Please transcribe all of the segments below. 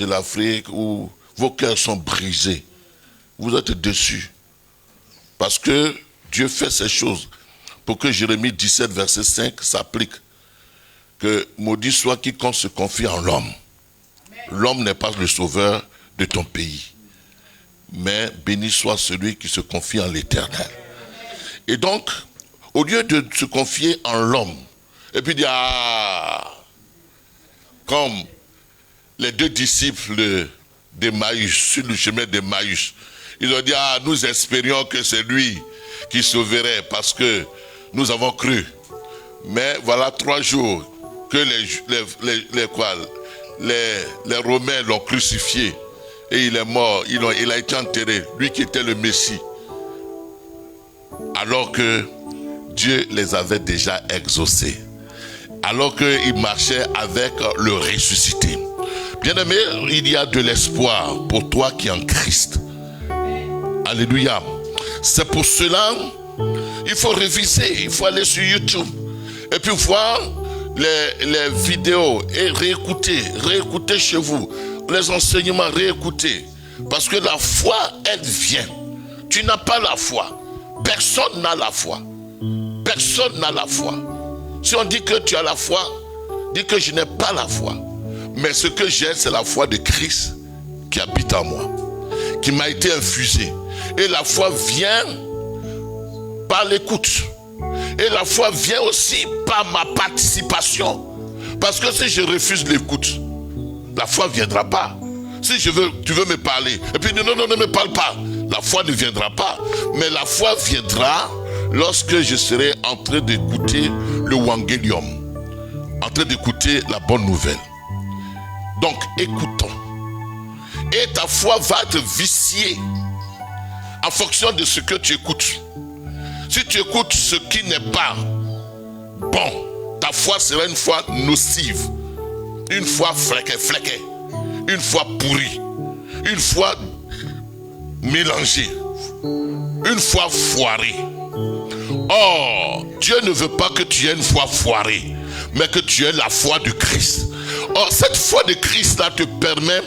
de l'Afrique où vos cœurs sont brisés. Vous êtes déçus. Parce que Dieu fait ces choses pour que Jérémie 17, verset 5 s'applique. Que maudit soit quiconque se confie en l'homme. L'homme n'est pas le sauveur de ton pays. Mais béni soit celui qui se confie en l'Éternel. Et donc, au lieu de se confier en l'homme, et puis dire, comme les deux disciples d'Emmaüs, sur le chemin d'Emmaüs, ils ont dit, nous espérions que c'est lui qui sauverait parce que nous avons cru. Mais voilà 3 jours que les Romains l'ont crucifié et il est mort, il a été enterré, lui qui était le Messie. Alors que Dieu les avait déjà exaucés. Alors qu'il marchait avec le ressuscité. Bien-aimé, il y a de l'espoir pour toi qui es en Christ. Alléluia. C'est pour cela, il faut réviser, il faut aller sur YouTube. Et puis voir les vidéos et réécouter chez vous. Les enseignements, réécouter. Parce que la foi, elle vient. Tu n'as pas la foi. Personne n'a la foi. Personne n'a la foi. Si on dit que tu as la foi, dis que je n'ai pas la foi. Mais ce que j'ai, c'est la foi de Christ qui habite en moi, qui m'a été infusée. Et la foi vient par l'écoute. Et la foi vient aussi par ma participation. Parce que si je refuse l'écoute, la foi ne viendra pas. Si tu veux me parler, et puis non, ne me parle pas. La foi ne viendra pas. Mais la foi viendra lorsque je serai en train d'écouter le Wangelium, en train d'écouter la bonne nouvelle. Donc, écoutons. Et ta foi va être viciée en fonction de ce que tu écoutes. Si tu écoutes ce qui n'est pas bon, ta foi sera une foi nocive, une foi fléquée, une foi pourrie, une foi mélangée, une foi foirée. Or, Dieu ne veut pas que tu aies une foi foirée, mais que tu aies la foi de Christ. Or, cette foi de Christ là te permet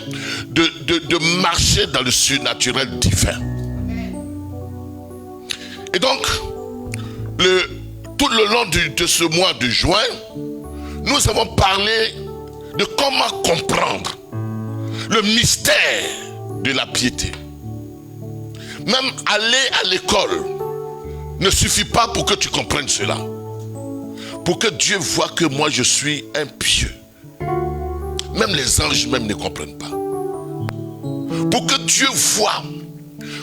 de marcher dans le surnaturel divin. Et donc, tout le long de ce mois de juin, nous avons parlé de comment comprendre le mystère de la piété. Même aller à l'école ne suffit pas pour que tu comprennes cela. Pour que Dieu voie que moi je suis un pieux. Même les anges même ne comprennent pas. Pour que Dieu voie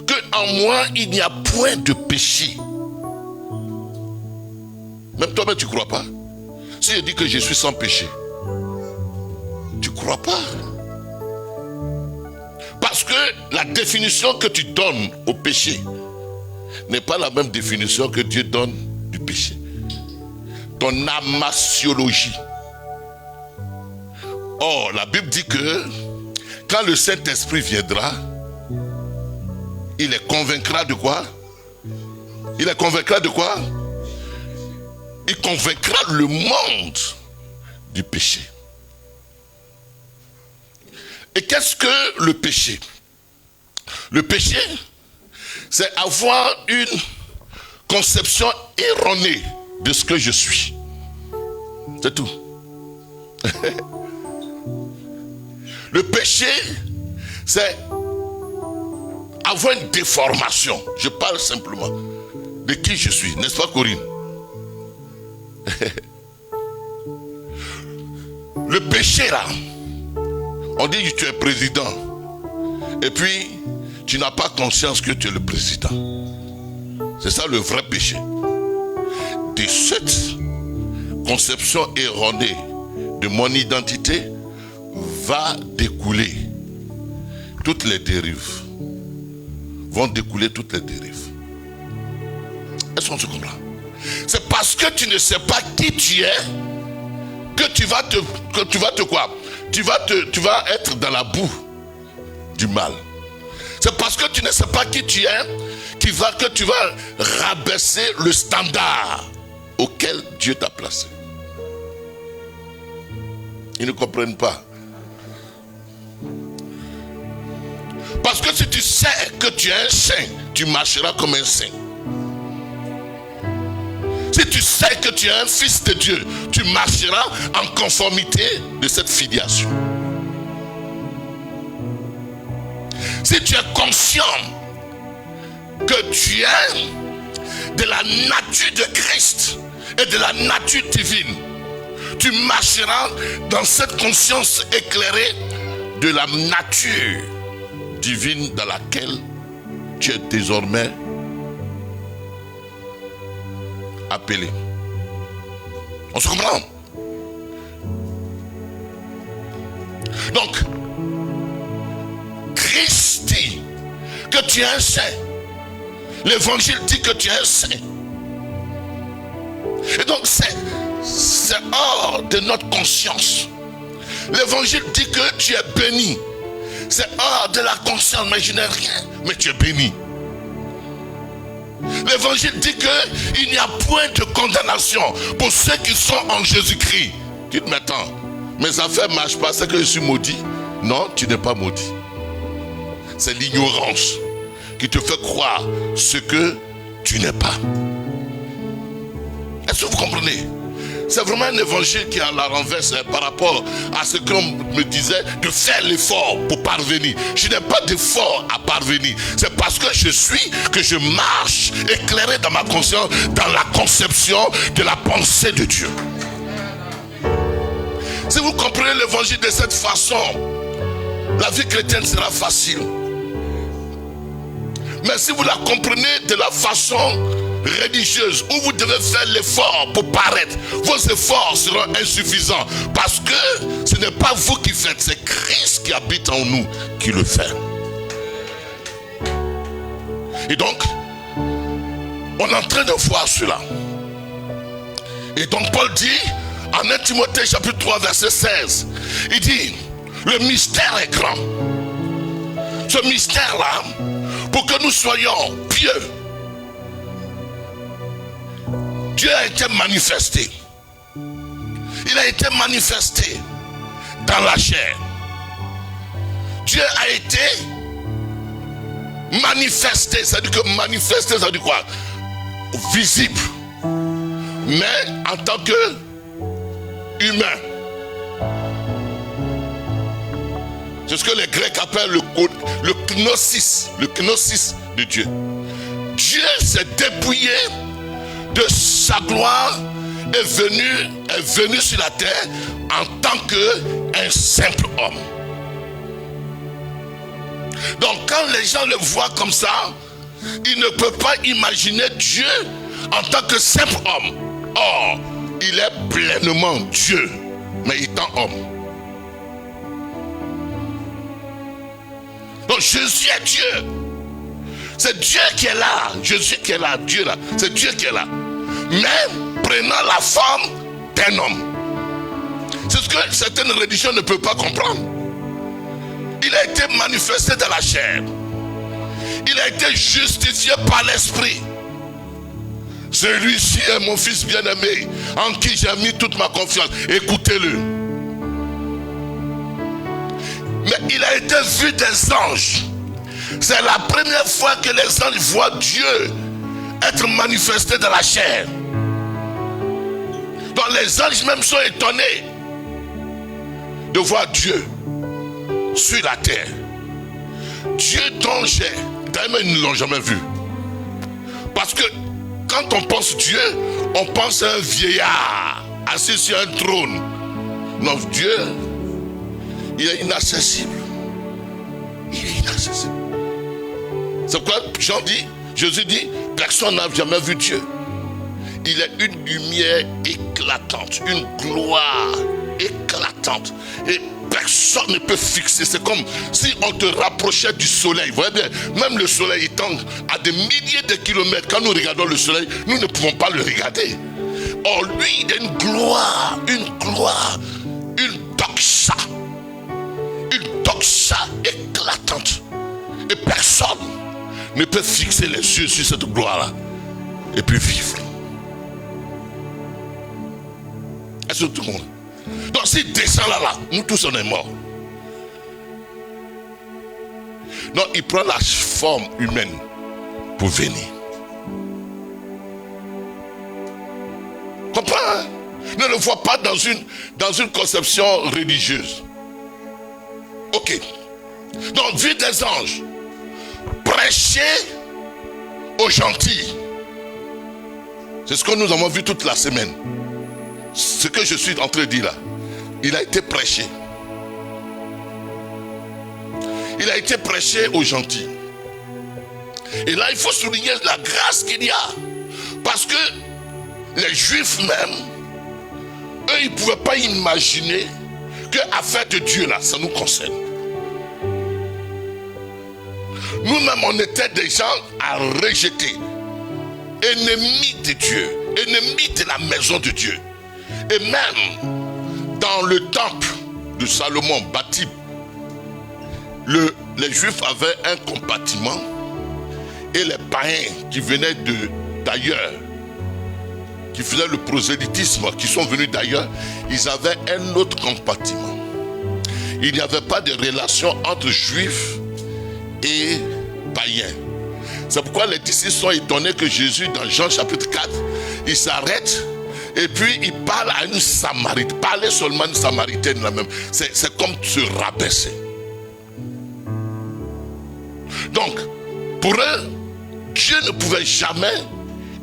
qu'en moi il n'y a point de péché. Même toi-même tu ne crois pas. Si je dis que je suis sans péché, tu ne crois pas. Parce que la définition que tu donnes au péché n'est pas la même définition que Dieu donne du péché. Ton amasiologie. Or, la Bible dit que quand le Saint-Esprit viendra, il les convaincra de quoi? Il les convaincra de quoi? Il convaincra le monde du péché. Et qu'est-ce que le péché? Le péché, c'est avoir une conception erronée de ce que je suis. C'est tout. Le péché, c'est avoir une déformation. Je parle simplement de qui je suis, n'est-ce pas Corinne? Le péché là, on dit que tu es président et puis tu n'as pas conscience que tu es le président. C'est ça le vrai péché. De cette conception erronée de mon identité va découler toutes les dérives. Vont découler toutes les dérives. Est-ce qu'on se comprend? C'est parce que tu ne sais pas qui tu es que tu vas te quoi? Tu vas être dans la boue du mal. C'est parce que tu ne sais pas qui tu es que tu vas rabaisser le standard auquel Dieu t'a placé. Ils ne comprennent pas. Parce que si tu sais que tu es un saint, tu marcheras comme un saint. Si tu sais que tu es un fils de Dieu, tu marcheras en conformité de cette filiation. Si tu es conscient que tu es de la nature de Christ et de la nature divine, tu marcheras dans cette conscience éclairée de la nature divine dans laquelle tu es désormais appelé. On se comprend? Donc, Christ dit que tu es un saint. L'évangile dit que tu es un saint. Et donc c'est hors de notre conscience. L'évangile dit que tu es béni. C'est hors de la conscience, mais je n'ai rien, mais tu es béni. L'évangile dit qu'il n'y a point de condamnation pour ceux qui sont en Jésus-Christ. Dites maintenant, mes affaires ne marchent pas, c'est que je suis maudit. Non, tu n'es pas maudit. C'est l'ignorance qui te fait croire ce que tu n'es pas. Est-ce que vous comprenez? C'est vraiment un évangile qui est à la renverse par rapport à ce qu'on me disait de faire l'effort pour parvenir. Je n'ai pas d'effort à parvenir. C'est parce que je suis que je marche éclairé dans ma conscience, dans la conception de la pensée de Dieu. Si vous comprenez l'évangile de cette façon, la vie chrétienne sera facile. Mais si vous la comprenez de la façon religieuse où vous devez faire l'effort pour paraître, vos efforts seront insuffisants parce que ce n'est pas vous qui faites, c'est Christ qui habite en nous qui le fait. Et donc, on est en train de voir cela. Et donc Paul dit en 1 Timothée chapitre 3 verset 16, il dit, le mystère est grand. Ce mystère-là, pour que nous soyons pieux, Dieu a été manifesté. Il a été manifesté dans la chair. Dieu a été manifesté. Ça veut dire que manifesté, ça veut dire quoi? Visible. Mais en tant que humain. C'est ce que les Grecs appellent le gnosis. Le gnosis de Dieu. Dieu s'est dépouillé de sa gloire, est venu sur la terre en tant qu'un simple homme. Donc quand les gens le voient comme ça, ils ne peuvent pas imaginer Dieu en tant que simple homme. Or, il est pleinement Dieu, mais étant homme. Donc Jésus est Dieu. C'est Dieu qui est là. Jésus qui est là. Dieu là. C'est Dieu qui est là. Mais prenant la forme d'un homme. C'est ce que certaines religions ne peuvent pas comprendre. Il a été manifesté dans la chair. Il a été justifié par l'esprit. Celui-ci est mon fils bien-aimé, en qui j'ai mis toute ma confiance. Écoutez-le. Mais il a été vu des anges. C'est la première fois que les anges voient Dieu être manifesté dans la chair. Donc les anges même sont étonnés de voir Dieu sur la terre. Dieu dont d'ailleurs ils ne l'ont jamais vu. Parce que quand on pense Dieu, on pense à un vieillard assis sur un trône. Non, Dieu, il est inaccessible. Il est inaccessible. C'est pourquoi Jean dit, Jésus dit, personne n'a jamais vu Dieu. Il est une lumière éclatante, une gloire éclatante. Et personne ne peut fixer. C'est comme si on te rapprochait du soleil. Vous voyez bien, même le soleil étant à des milliers de kilomètres, quand nous regardons le soleil, nous ne pouvons pas le regarder. Or lui, il a une gloire, une doxa éclatante. Et personne ne peut fixer les yeux sur cette gloire-là et puis vivre. Est-ce que tout le monde? Donc s'il descend là, nous tous on est morts. Non, il prend la forme humaine pour venir. Comprends, hein? Ne le vois pas dans une conception religieuse. Ok. Donc, vie des anges. Prêcher aux gentils. C'est ce que nous avons vu toute la semaine. Ce que je suis en train de dire là. Il a été prêché. Il a été prêché aux gentils. Et là, il faut souligner la grâce qu'il y a. Parce que les Juifs même, eux, ils ne pouvaient pas imaginer que l'affaire de Dieu là, ça nous concerne. Nous-mêmes, on était des gens à rejeter. Ennemis de Dieu. Ennemis de la maison de Dieu. Et même dans le temple de Salomon bâti, les Juifs avaient un compartiment et les païens qui venaient d'ailleurs, qui faisaient le prosélytisme, qui sont venus d'ailleurs, ils avaient un autre compartiment. Il n'y avait pas de relation entre Juifs et païens. C'est pourquoi les disciples sont étonnés que Jésus, dans Jean chapitre 4, il s'arrête et puis il parle à une Samaritaine. Parler seulement à une Samaritaine là même, c'est comme se rabaisser. Donc, pour eux, Dieu ne pouvait jamais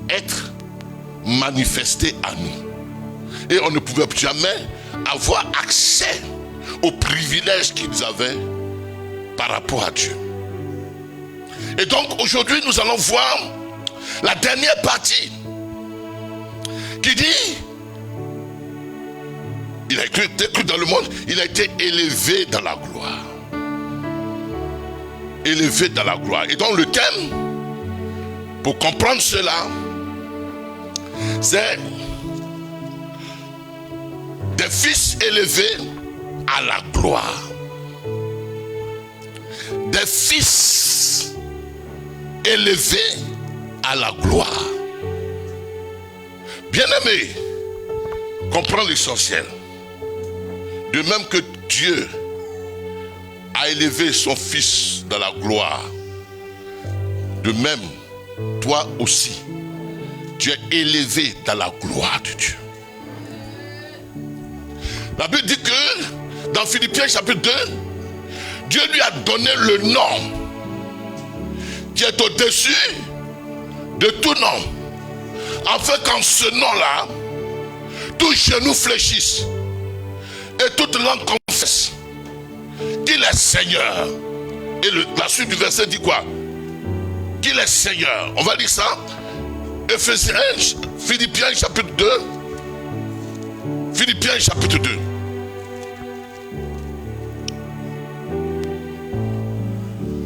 être manifesté à nous. Et on ne pouvait jamais avoir accès aux privilèges qu'ils avaient par rapport à Dieu. Et donc aujourd'hui nous allons voir la dernière partie qui dit il a été cru dans le monde, il a été élevé dans la gloire. Élevé dans la gloire. Et donc le thème pour comprendre cela, c'est des fils élevés à la gloire. Des fils élevés à la gloire. Bien-aimé, comprends l'essentiel. De même que Dieu a élevé son fils dans la gloire, de même, toi aussi, tu es élevé dans la gloire de Dieu. La Bible dit que dans Philippiens chapitre 2, Dieu lui a donné le nom qui est au-dessus de tout nom, afin qu'en ce nom-là, tout genou fléchisse et toute langue confesse qu'il est Seigneur. Et la suite du verset dit quoi? Qu'il est Seigneur. On va lire ça. Philippiens chapitre 2. Philippiens chapitre 2.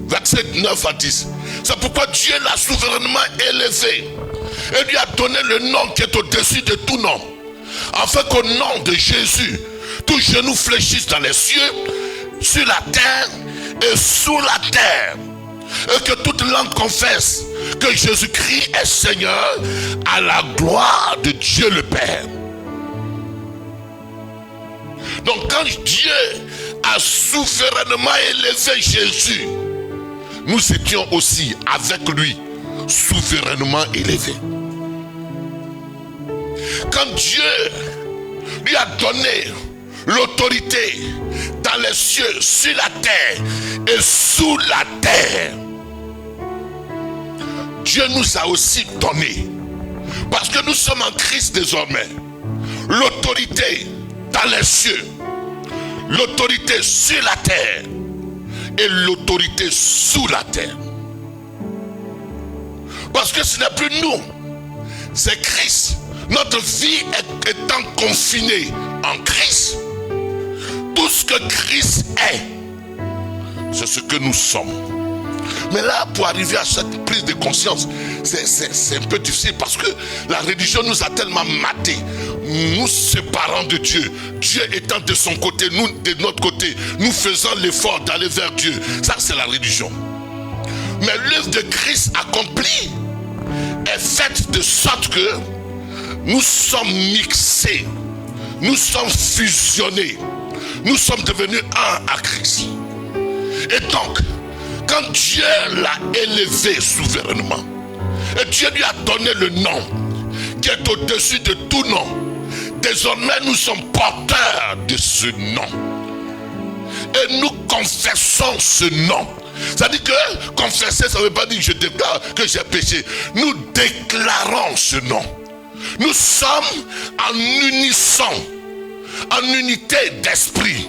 Verset 9 à 10. C'est pourquoi Dieu l'a souverainement élevé et lui a donné le nom qui est au-dessus de tout nom, afin qu'au nom de Jésus, tout genou fléchisse dans les cieux, sur la terre et sous la terre, et que toute langue confesse que Jésus-Christ est Seigneur, à la gloire de Dieu le Père. Donc quand Dieu a souverainement élevé Jésus, nous étions aussi avec lui souverainement élevés. Quand Dieu lui a donné l'autorité dans les cieux, sur la terre et sous la terre, Dieu nous a aussi donné, parce que nous sommes en Christ désormais, l'autorité dans les cieux, l'autorité sur la terre et l'autorité sous la terre. Parce que ce n'est plus nous, c'est Christ. Notre vie étant confinée en Christ, tout ce que Christ est, c'est ce que nous sommes. Mais là, pour arriver à cette prise de conscience, c'est un peu difficile, parce que la religion nous a tellement matés, nous séparant de Dieu, Dieu étant de son côté, nous de notre côté, nous faisons l'effort d'aller vers Dieu. Ça, c'est la religion. Mais l'œuvre de Christ accomplie est faite de sorte que nous sommes mixés, nous sommes fusionnés, nous sommes devenus un à Christ. Et donc, quand Dieu l'a élevé souverainement, et Dieu lui a donné le nom qui est au-dessus de tout nom, désormais nous sommes porteurs de ce nom. Et nous confessons ce nom. C'est-à-dire que confesser, ça ne veut pas dire que je déclare que j'ai péché. Nous déclarons ce nom. Nous sommes en unisson, en unité d'esprit,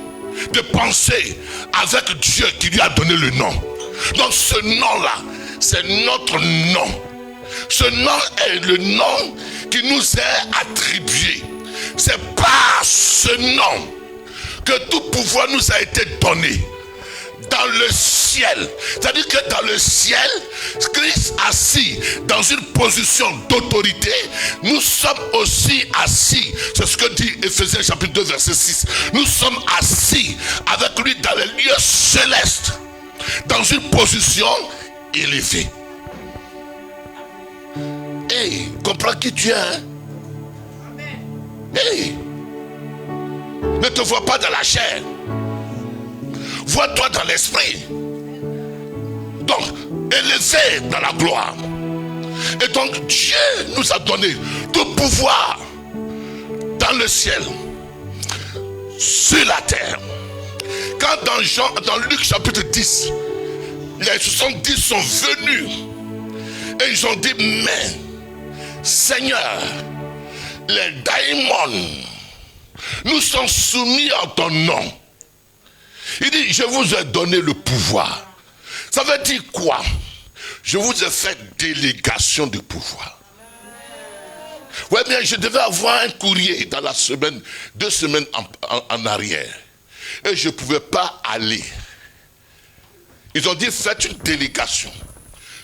de pensée avec Dieu qui lui a donné le nom. Donc ce nom-là, c'est notre nom. Ce nom est le nom qui nous est attribué. C'est par ce nom que tout pouvoir nous a été donné dans le ciel. C'est-à-dire que dans le ciel, Christ assis dans une position d'autorité, nous sommes aussi assis. C'est ce que dit Éphésiens chapitre 2 verset 6. Nous sommes assis avec lui dans les lieux célestes, dans une position élevée. Hey, comprends qui tu es, hein? Hey, ne te vois pas dans la chair, vois-toi dans l'esprit. Donc, élevé dans la gloire. Et donc, Dieu nous a donné tout pouvoir dans le ciel, sur la terre. Quand dans Luc chapitre 10, les 70 sont venus et ils ont dit, mais Seigneur, les daimons nous sont soumis en ton nom. Il dit, je vous ai donné le pouvoir. Ça veut dire quoi? Je vous ai fait délégation de pouvoir. Ouais, bien, je devais avoir un courrier dans la semaine, 2 semaines en arrière. Et je ne pouvais pas aller. Ils ont dit, faites une délégation.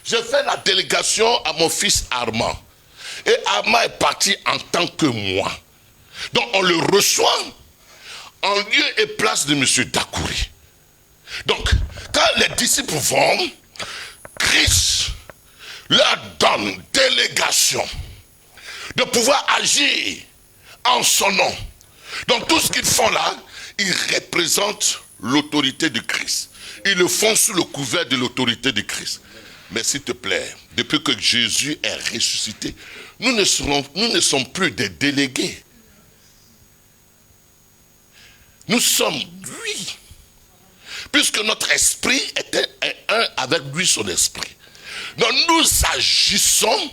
J'ai fait la délégation à mon fils Armand. Et Armand est parti en tant que moi. Donc on le reçoit en lieu et place de M. Dakouri. Donc, quand les disciples vont, Christ leur donne délégation de pouvoir agir en son nom. Donc tout ce qu'ils font là, ils représentent l'autorité de Christ. Ils le font sous le couvert de l'autorité de Christ. Mais s'il te plaît, depuis que Jésus est ressuscité, nous ne sommes plus des délégués. Nous sommes lui. Puisque notre esprit est un avec lui, son esprit. Donc nous agissons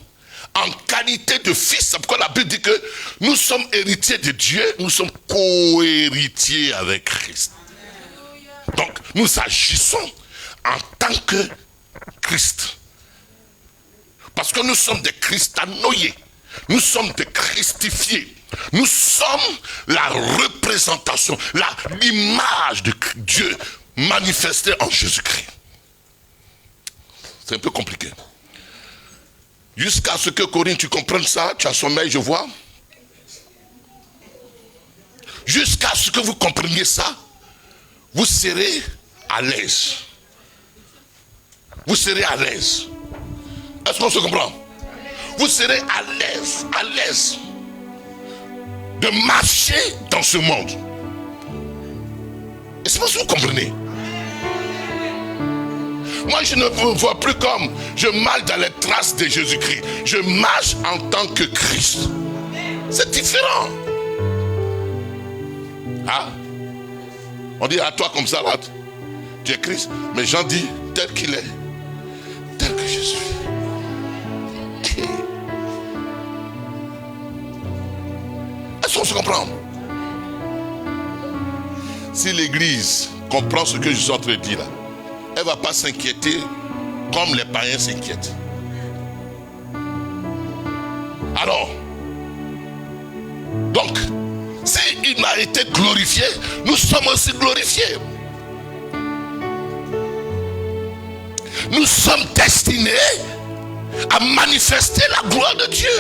en qualité de fils. C'est pourquoi la Bible dit que nous sommes héritiers de Dieu, nous sommes co-héritiers avec Christ. Donc nous agissons en tant que Christ. Parce que nous sommes des christanoïés. Nous sommes des christifiés. Nous sommes la représentation, l'image de Dieu manifestée en Jésus-Christ. C'est un peu compliqué. Jusqu'à ce que Corinne, tu comprennes ça, tu as sommeil, je vois. Jusqu'à ce que vous compreniez ça, vous serez à l'aise. Vous serez à l'aise. Est-ce qu'on se comprend? Vous serez à l'aise de marcher dans ce monde. Est-ce que vous comprenez? Moi, je ne me vois plus comme je marche dans les traces de Jésus-Christ. Je marche en tant que Christ. C'est différent. Ah? On dit à toi comme ça, là, tu es Christ. Mais Jean dit tel qu'il est, tel que je suis. Est-ce qu'on se comprend? Si l'église comprend ce que je suis en train de dire là, elle ne va pas s'inquiéter comme les païens s'inquiètent. Alors, donc, s'il a été glorifié, nous sommes aussi glorifiés. Nous sommes destinés à manifester la gloire de Dieu.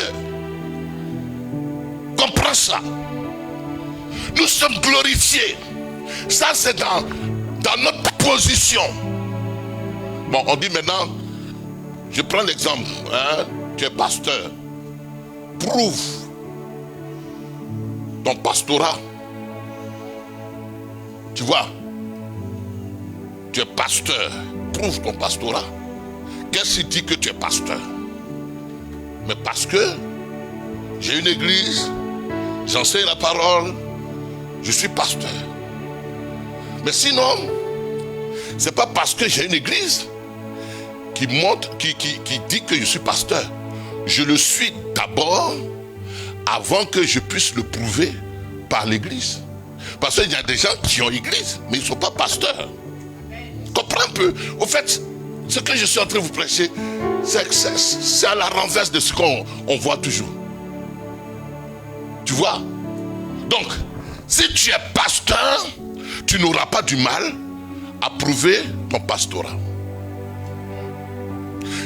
Comprends ça. Nous sommes glorifiés. Ça, c'est dans notre position. Bon, on dit maintenant, je prends l'exemple, hein, tu es pasteur. Prouve ton pastorat. Tu vois, tu es pasteur. prouve ton pastorat? Qu'est-ce qui dit que tu es pasteur? Mais parce que j'ai une église, j'enseigne la parole, je suis pasteur. Mais sinon, c'est pas parce que j'ai une église qui montre, qui dit que je suis pasteur. Je le suis d'abord avant que je puisse le prouver par l'église. Parce qu'il y a des gens qui ont église, mais ils ne sont pas pasteurs. Comprends un peu. Au fait, ce que je suis en train de vous prêcher, c'est à la renverse de ce qu'on voit toujours. Tu vois? Donc, si tu es pasteur, tu n'auras pas du mal à prouver ton pastorat.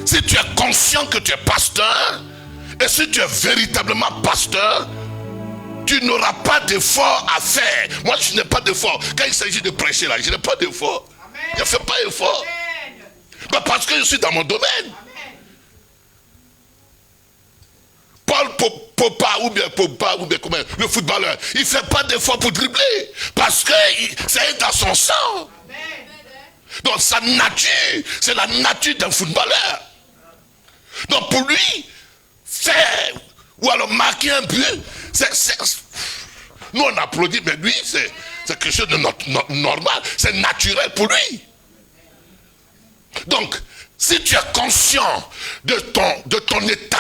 Si tu es conscient que tu es pasteur, et si tu es véritablement pasteur, tu n'auras pas d'effort à faire. Moi, je n'ai pas d'effort. Quand il s'agit de prêcher là, je n'ai pas d'effort. Je ne fais pas d'effort. Parce que je suis dans mon domaine. Paul Pogba ou bien comment, le footballeur, il ne fait pas d'effort pour dribbler. Parce que c'est dans son sang. Donc sa nature, c'est la nature d'un footballeur. Donc pour lui, faire ou alors marquer un but, nous on applaudit, mais lui c'est quelque chose de normal, c'est naturel pour lui. Donc, si tu es conscient de ton état,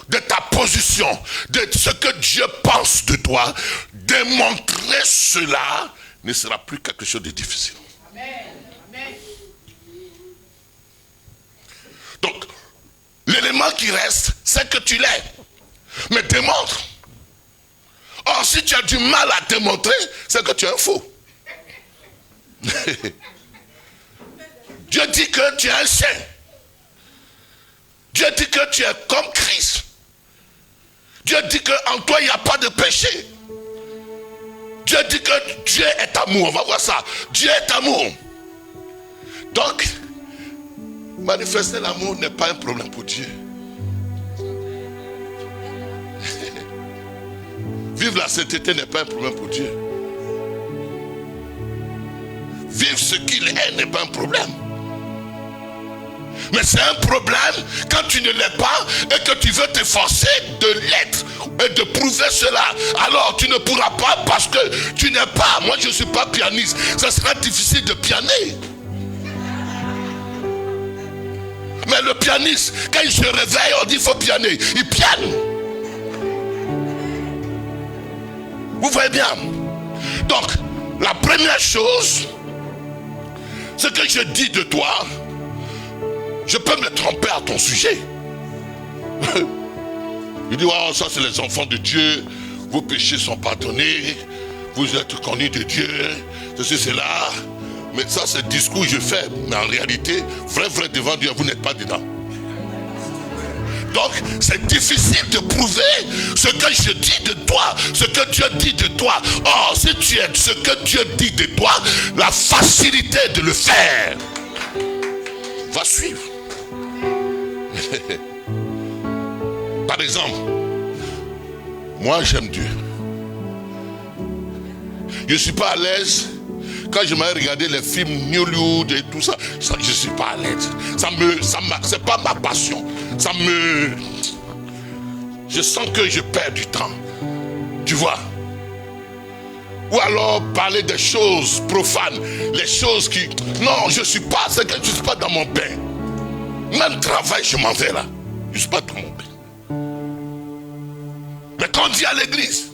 de ta position, de ce que Dieu pense de toi, démontrer cela ne sera plus quelque chose de difficile. Amen. Donc, l'élément qui reste, c'est que tu l'es. Mais démontre. Or, si tu as du mal à démontrer, c'est que tu es un faux. Dieu dit que tu es un saint. Dieu dit que tu es comme Christ. Dieu dit qu'en toi, il n'y a pas de péché. Dieu dit que Dieu est amour. On va voir ça. Dieu est amour. Donc, manifester l'amour n'est pas un problème pour Dieu. Vivre la sainteté n'est pas un problème pour Dieu. Vivre ce qu'il est n'est pas un problème. Mais c'est un problème quand tu ne l'es pas et que tu veux t'efforcer de l'être et de prouver cela. Alors tu ne pourras pas parce que tu n'es pas. Moi je ne suis pas pianiste. Ça sera difficile de pianer. Mais le pianiste, quand il se réveille, on dit il faut pianer. Il piane. Vous voyez bien. Donc, la première chose, ce que je dis de toi, je peux me tromper à ton sujet. Il dit, oh, ça c'est les enfants de Dieu, vos péchés sont pardonnés, vous êtes connus de Dieu, ceci, cela. Mais ça c'est le discours que je fais. Mais en réalité, vrai devant Dieu, vous n'êtes pas dedans. Donc, c'est difficile de prouver ce que je dis de toi, ce que Dieu dit de toi. Or, si tu es ce que Dieu dit de toi, la facilité de le faire va suivre. Par exemple, moi j'aime Dieu. Je ne suis pas à l'aise quand je m'avais regardé les films New Hollywood et tout ça. Je ne suis pas à l'aise. C'est pas ma passion. Je sens que je perds du temps. Tu vois? Ou alors parler des choses profanes, les choses qui... Non, je ne suis pas, c'est que je ne suis pas dans mon bain. Même travail, je m'en vais là. Je ne suis pas dans mon bain. Mais quand on dit à l'église,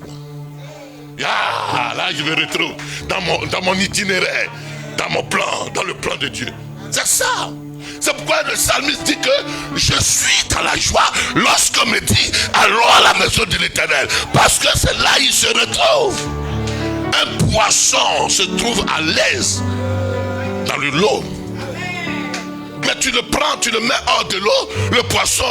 là je me retrouve dans mon itinéraire, dans mon plan, dans le plan de Dieu. C'est ça. C'est pourquoi le psalmiste dit que je suis dans la joie lorsqu'on me dit allons à la maison de l'Éternel. Parce que c'est là qu'il se retrouve. Un poisson se trouve à l'aise dans le lot. Mais tu le prends, tu le mets hors de l'eau, le poisson,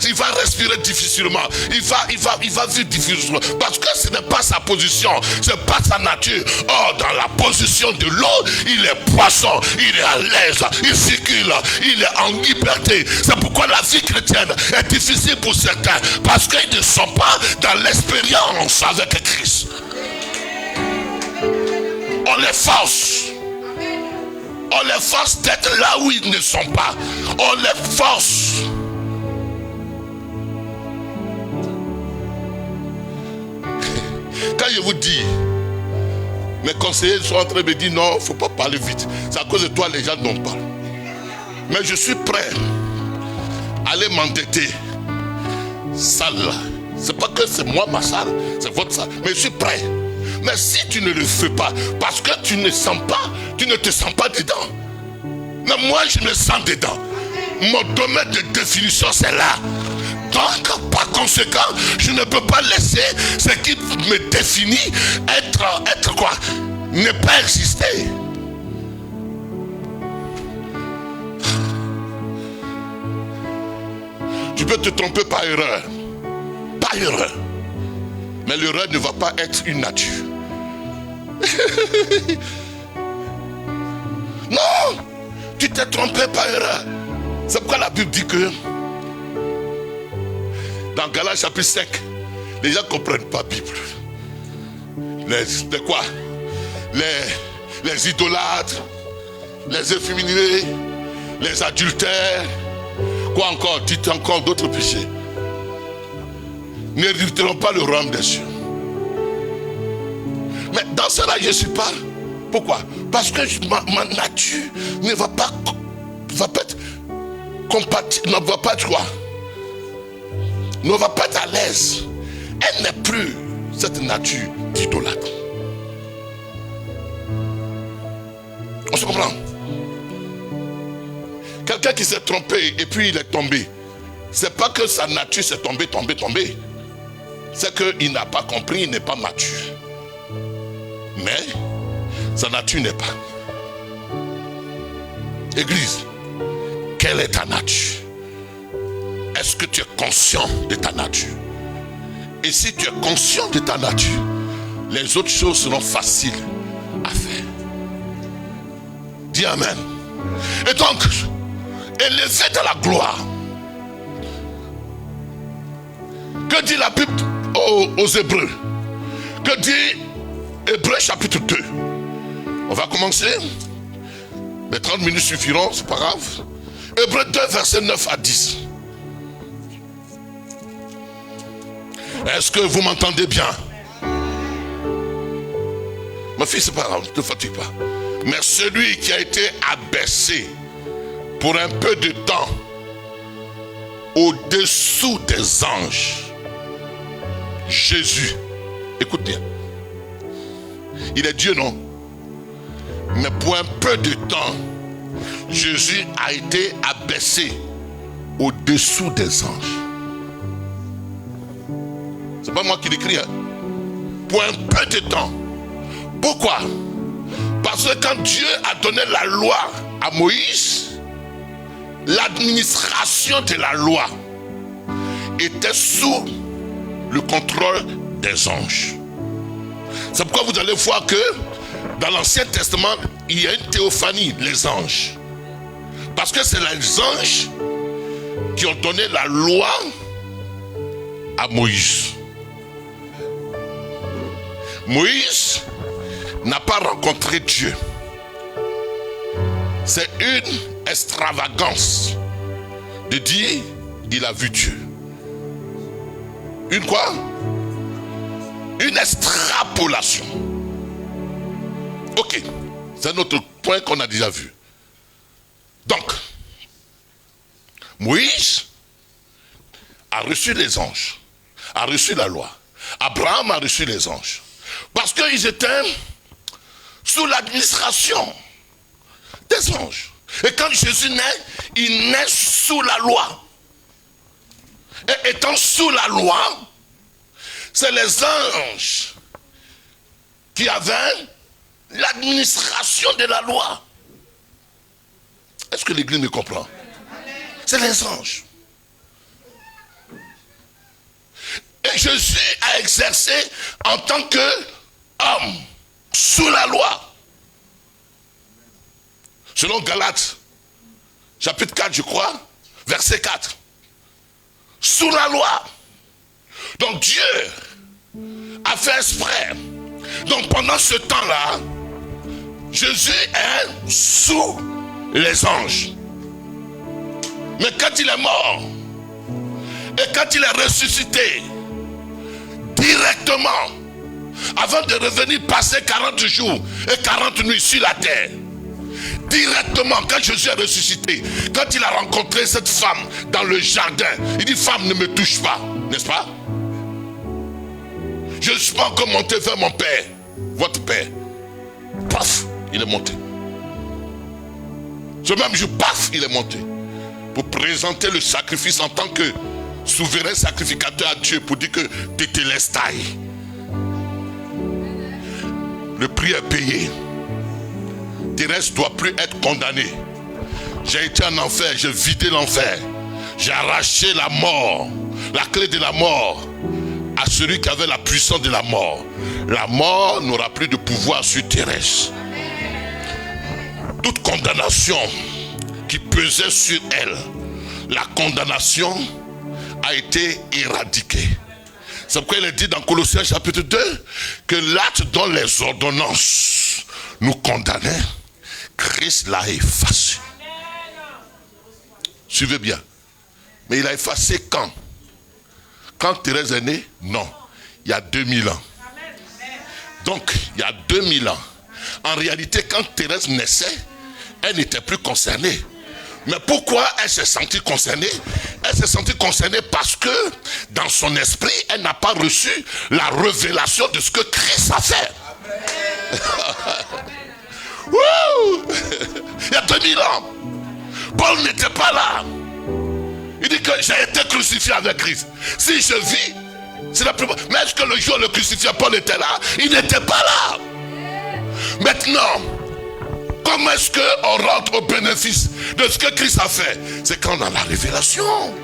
il va respirer difficilement. Il va vivre difficilement. Parce que ce n'est pas sa position, ce n'est pas sa nature. Or, dans la position de l'eau, il est poisson, il est à l'aise, il circule, il est en liberté. C'est pourquoi la vie chrétienne est difficile pour certains. Parce qu'ils ne sont pas dans l'expérience avec Christ. On les force. On les force d'être là où ils ne sont pas. On les force. Quand je vous dis, mes conseillers sont en train de me dire non, il ne faut pas parler vite. C'est à cause de toi les gens n'en parlent. Mais je suis prêt à aller m'endetter. Salle. C'est pas que c'est moi ma salle, c'est votre salle. Mais je suis prêt. Mais si tu ne le fais pas, parce que tu ne sens pas, tu ne te sens pas dedans. Mais moi je me sens dedans. Mon domaine de définition c'est là. Donc par conséquent, je ne peux pas laisser ce qui me définit être quoi? Ne pas exister. Tu peux te tromper par erreur. Par erreur. Mais l'erreur ne va pas être une nature. Non, tu t'es trompé par erreur. C'est pourquoi la Bible dit que dans Galates chapitre 5, les gens ne comprennent pas la Bible. Les idolâtres, les efféminés, les adultères, quoi encore, dites encore d'autres péchés, n'hériteront pas le royaume des cieux. Mais dans cela, je suis pas. Pourquoi? Parce que ma nature ne va pas être compatible, ne va pas être quoi? Ne va pas être à l'aise. Elle n'est plus cette nature d'idolâtre. On se comprend? Quelqu'un qui s'est trompé et puis il est tombé, c'est pas que sa nature s'est tombée. C'est qu'il n'a pas compris, il n'est pas mature. Mais sa nature n'est pas. Église, quelle est ta nature? Est-ce que tu es conscient de ta nature? Et si tu es conscient de ta nature, les autres choses seront faciles à faire. Dis Amen. Et donc, élevé dans la gloire. Que dit la Bible aux Hébreux? Que dit Hébreux chapitre 2? On va commencer. Les 30 minutes suffiront, c'est pas grave. Hébreux 2, versets 9 à 10. Est-ce que vous m'entendez bien? Ma fille, c'est pas grave, ne te fatigue pas. Mais celui qui a été abaissé pour un peu de temps au-dessous des anges, Jésus, écoute bien, il est Dieu, non? Mais pour un peu de temps, Jésus a été abaissé au-dessous des anges. C'est pas moi qui l'écris, hein? Pour un peu de temps. Pourquoi? Parce que quand Dieu a donné la loi à Moïse, l'administration de la loi était sous le contrôle des anges. C'est pourquoi vous allez voir que dans l'Ancien Testament, il y a une théophanie, les anges. Parce que c'est les anges qui ont donné la loi à Moïse. Moïse n'a pas rencontré Dieu. C'est une extravagance de dire il a vu Dieu. Une quoi? Une extrapolation. Ok, c'est un autre point qu'on a déjà vu. Donc, Moïse a reçu les anges, a reçu la loi. Abraham a reçu les anges. Parce qu'ils étaient sous l'administration des anges. Et quand Jésus naît, il naît sous la loi. Et étant sous la loi, c'est les anges qui avaient l'administration de la loi. Est-ce que l'Église me comprend? C'est les anges. Et Jésus a exercé en tant qu'homme sous la loi. Selon Galates, chapitre 4, je crois, verset 4. Sous la loi. Donc Dieu a fait exprès. Donc pendant ce temps-là, Jésus est sous les anges. Mais quand il est mort, et quand il est ressuscité, directement, avant de revenir passer 40 jours et 40 nuits sur la terre, directement, quand Jésus est ressuscité, quand il a rencontré cette femme dans le jardin, il dit, femme, ne me touche pas, n'est-ce pas? Je ne suis pas encore monté vers mon Père, votre Père. Paf, il est monté. Ce même jour, paf, il est monté. Pour présenter le sacrifice en tant que souverain sacrificateur à Dieu, pour dire que Tétélestai. Le prix est payé. Thérèse ne doit plus être condamnée. J'ai été en enfer, j'ai vidé l'enfer. J'ai arraché la mort, la clé de la mort, à celui qui avait la puissance de la mort. La mort n'aura plus de pouvoir sur Thérèse. Toute condamnation qui pesait sur elle, la condamnation a été éradiquée. C'est pourquoi il est dit dans Colossiens chapitre 2 que l'acte dont les ordonnances nous condamnaient, Christ l'a effacé. Suivez bien. Mais il a effacé quand? Quand Thérèse est née? Non. Il y a 2000 ans. Donc, il y a 2000 ans. En réalité, quand Thérèse naissait, elle n'était plus concernée. Mais pourquoi elle s'est sentie concernée? Elle s'est sentie concernée parce que dans son esprit, elle n'a pas reçu la révélation de ce que Christ a fait. Il y a 2000 ans, Paul n'était pas là. Il dit que j'ai été crucifié avec Christ. Si je vis, c'est la plus... Mais est-ce que le jour où le crucifié Paul était là? Il n'était pas là. Maintenant, comment est-ce qu'on rentre au bénéfice de ce que Christ a fait? C'est quand on a la révélation.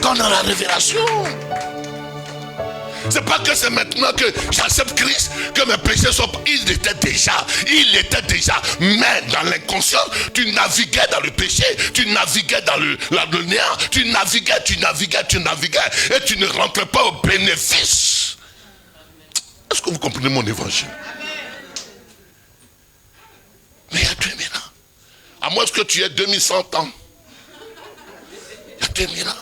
Quand on a la révélation. C'est pas que c'est maintenant que j'accepte Christ que mes péchés sont... Il était déjà. Mais dans l'inconscient, tu naviguais dans le péché, tu naviguais dans le néant, tu naviguais. Et tu ne rentrais pas au bénéfice. Est-ce que vous comprenez mon évangile? Mais il y a 2000 ans. À moins que tu aies 2100 ans. Il y a 2000 ans.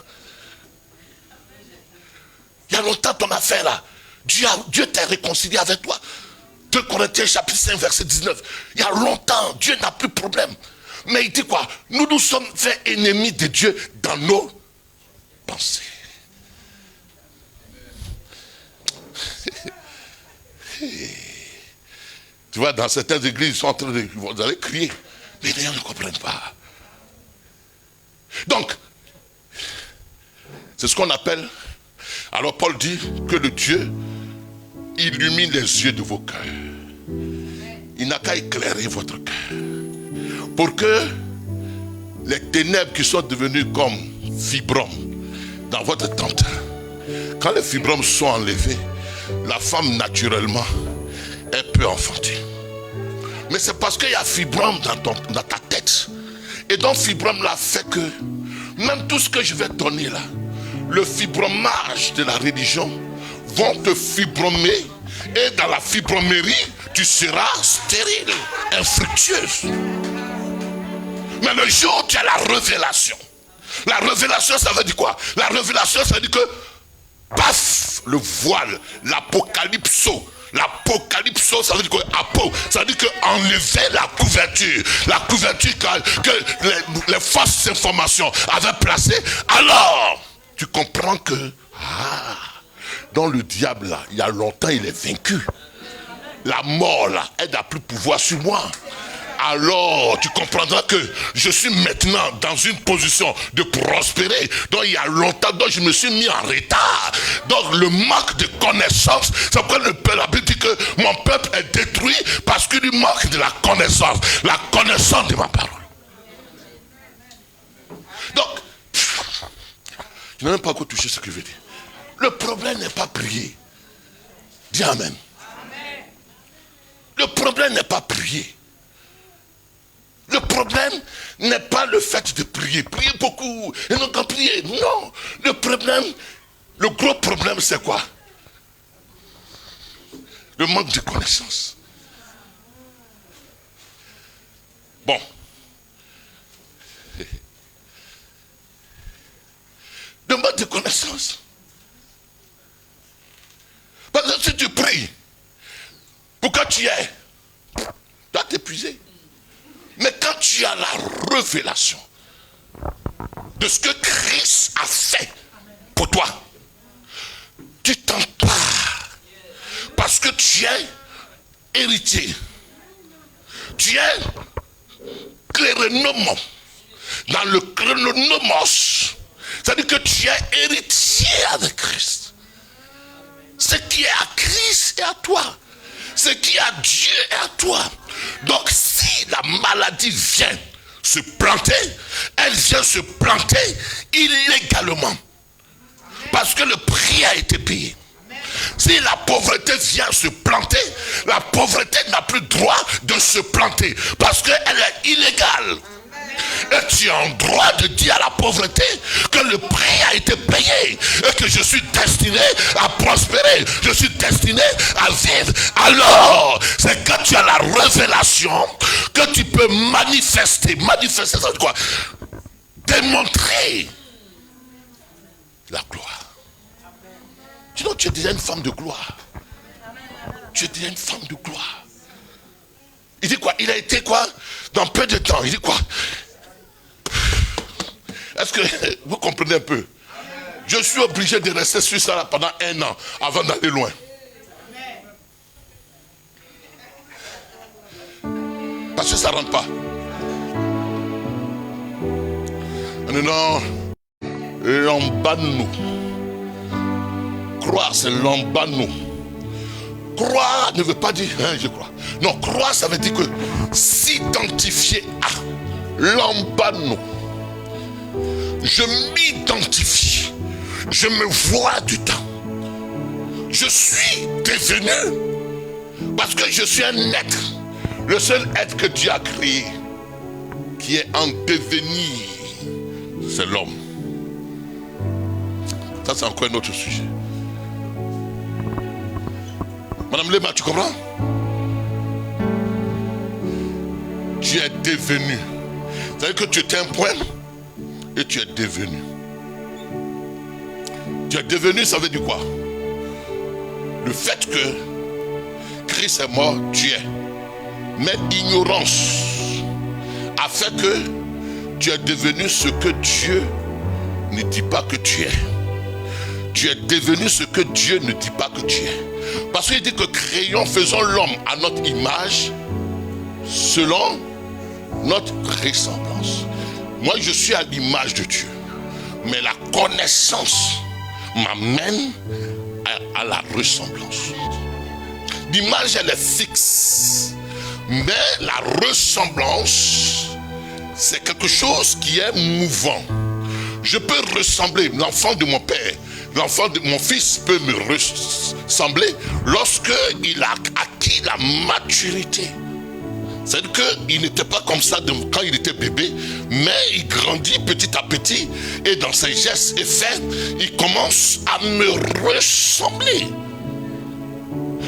Il y a longtemps ton affaire là. Dieu t'a réconcilié avec toi. 2 Corinthiens chapitre 5 verset 19. Il y a longtemps, Dieu n'a plus de problème. Mais il dit quoi? Nous nous sommes fait ennemis de Dieu dans nos pensées. Tu vois, dans certaines églises, ils sont en train de... Vous allez crier. Mais les gens ne comprennent pas. Donc, c'est ce qu'on appelle... Alors Paul dit que le Dieu illumine les yeux de vos cœurs. Il n'a qu'à éclairer votre cœur. Pour que les ténèbres qui sont devenues comme fibromes dans votre tente, quand les fibromes sont enlevés, la femme naturellement, elle peut enfanter. Mais c'est parce qu'il y a fibrome dans ta tête. Et donc fibrome là fait que même tout ce que je vais donner là, le fibromage de la religion vont te fibromer. Et dans la fibromerie, tu seras stérile, infructueuse. Mais le jour où tu as la révélation ça veut dire quoi? La révélation ça veut dire que paf, le voile, l'apocalypso, ça veut dire quoi? Ça veut dire que enlever la couverture que les fausses informations avaient placée. Alors tu comprends que dans le diable là, il y a longtemps il est vaincu. La mort là, elle n'a plus pouvoir sur moi. Alors tu comprendras que je suis maintenant dans une position de prospérer. Donc il y a longtemps, donc je me suis mis en retard. Donc le manque de connaissance, c'est pourquoi la Bible dit que mon peuple est détruit parce qu'il lui manque de la connaissance de ma parole. Donc, je n'ai même pas encore touché ce que je veux dire. Le problème n'est pas prier. Dis amen. Le problème n'est pas prier. Le problème n'est pas le fait de prier. Prier beaucoup et non qu'à prier. Non. Le gros problème c'est quoi? Le manque de connaissance. Bon. Le manque de connaissance. Parce que si tu pries, pour que tu aies, tu vas t'épuiser. Mais quand tu as la révélation de ce que Christ a fait pour toi, tu t'empares. Parce que tu es héritier. Tu es clérénomos. Dans le clérénomos, c'est-à-dire que tu es héritier avec Christ. Ce qui est à Christ est à toi. Ce qui est à Dieu est à toi. Donc si la maladie vient se planter, elle vient se planter illégalement. Parce que le prix a été payé. Si la pauvreté vient se planter, la pauvreté n'a plus droit de se planter. Parce qu'elle est illégale. Et tu as le droit de dire à la pauvreté que le prix a été payé. Et que je suis destiné à prospérer. Je suis destiné à vivre. Alors, c'est quand tu as la révélation que tu peux manifester. Manifester, ça veut dire quoi? Démontrer la gloire. Sinon, tu es déjà une femme de gloire. Tu es déjà une femme de gloire. Il dit quoi? Il a été quoi? Dans peu de temps. Il dit quoi? Est-ce que vous comprenez un peu? Je suis obligé de rester sur ça pendant 1 an avant d'aller loin. Parce que ça ne rentre pas. Non, l'ambano. Croire, c'est l'ambano. Croire ne veut pas dire hein, je crois. Non, croire, ça veut dire que s'identifier à l'ambano. Je m'identifie. Je me vois du temps. Je suis devenu. Parce que je suis un être. Le seul être que Dieu a créé. Qui est en devenir. C'est l'homme. Ça, c'est encore un autre sujet. Madame Lema, tu comprends? Tu es devenu. C'est-à-dire que tu étais un point et tu es devenu. Tu es devenu, ça veut dire quoi? Le fait que Christ est mort, tu es. Mais ignorance a fait que tu es devenu ce que Dieu ne dit pas que tu es. Tu es devenu ce que Dieu ne dit pas que tu es. Parce qu'il dit que créons, faisons l'homme à notre image, selon notre ressemblance. Moi, je suis à l'image de Dieu. Mais la connaissance m'amène à la ressemblance. L'image, elle est fixe. Mais la ressemblance, c'est quelque chose qui est mouvant. Je peux ressembler, l'enfant de mon père, l'enfant de mon fils peut me ressembler lorsque il a acquis la maturité. C'est-à-dire qu'il n'était pas comme ça quand il était bébé, mais il grandit petit à petit et dans ses gestes et faits, il commence à me ressembler.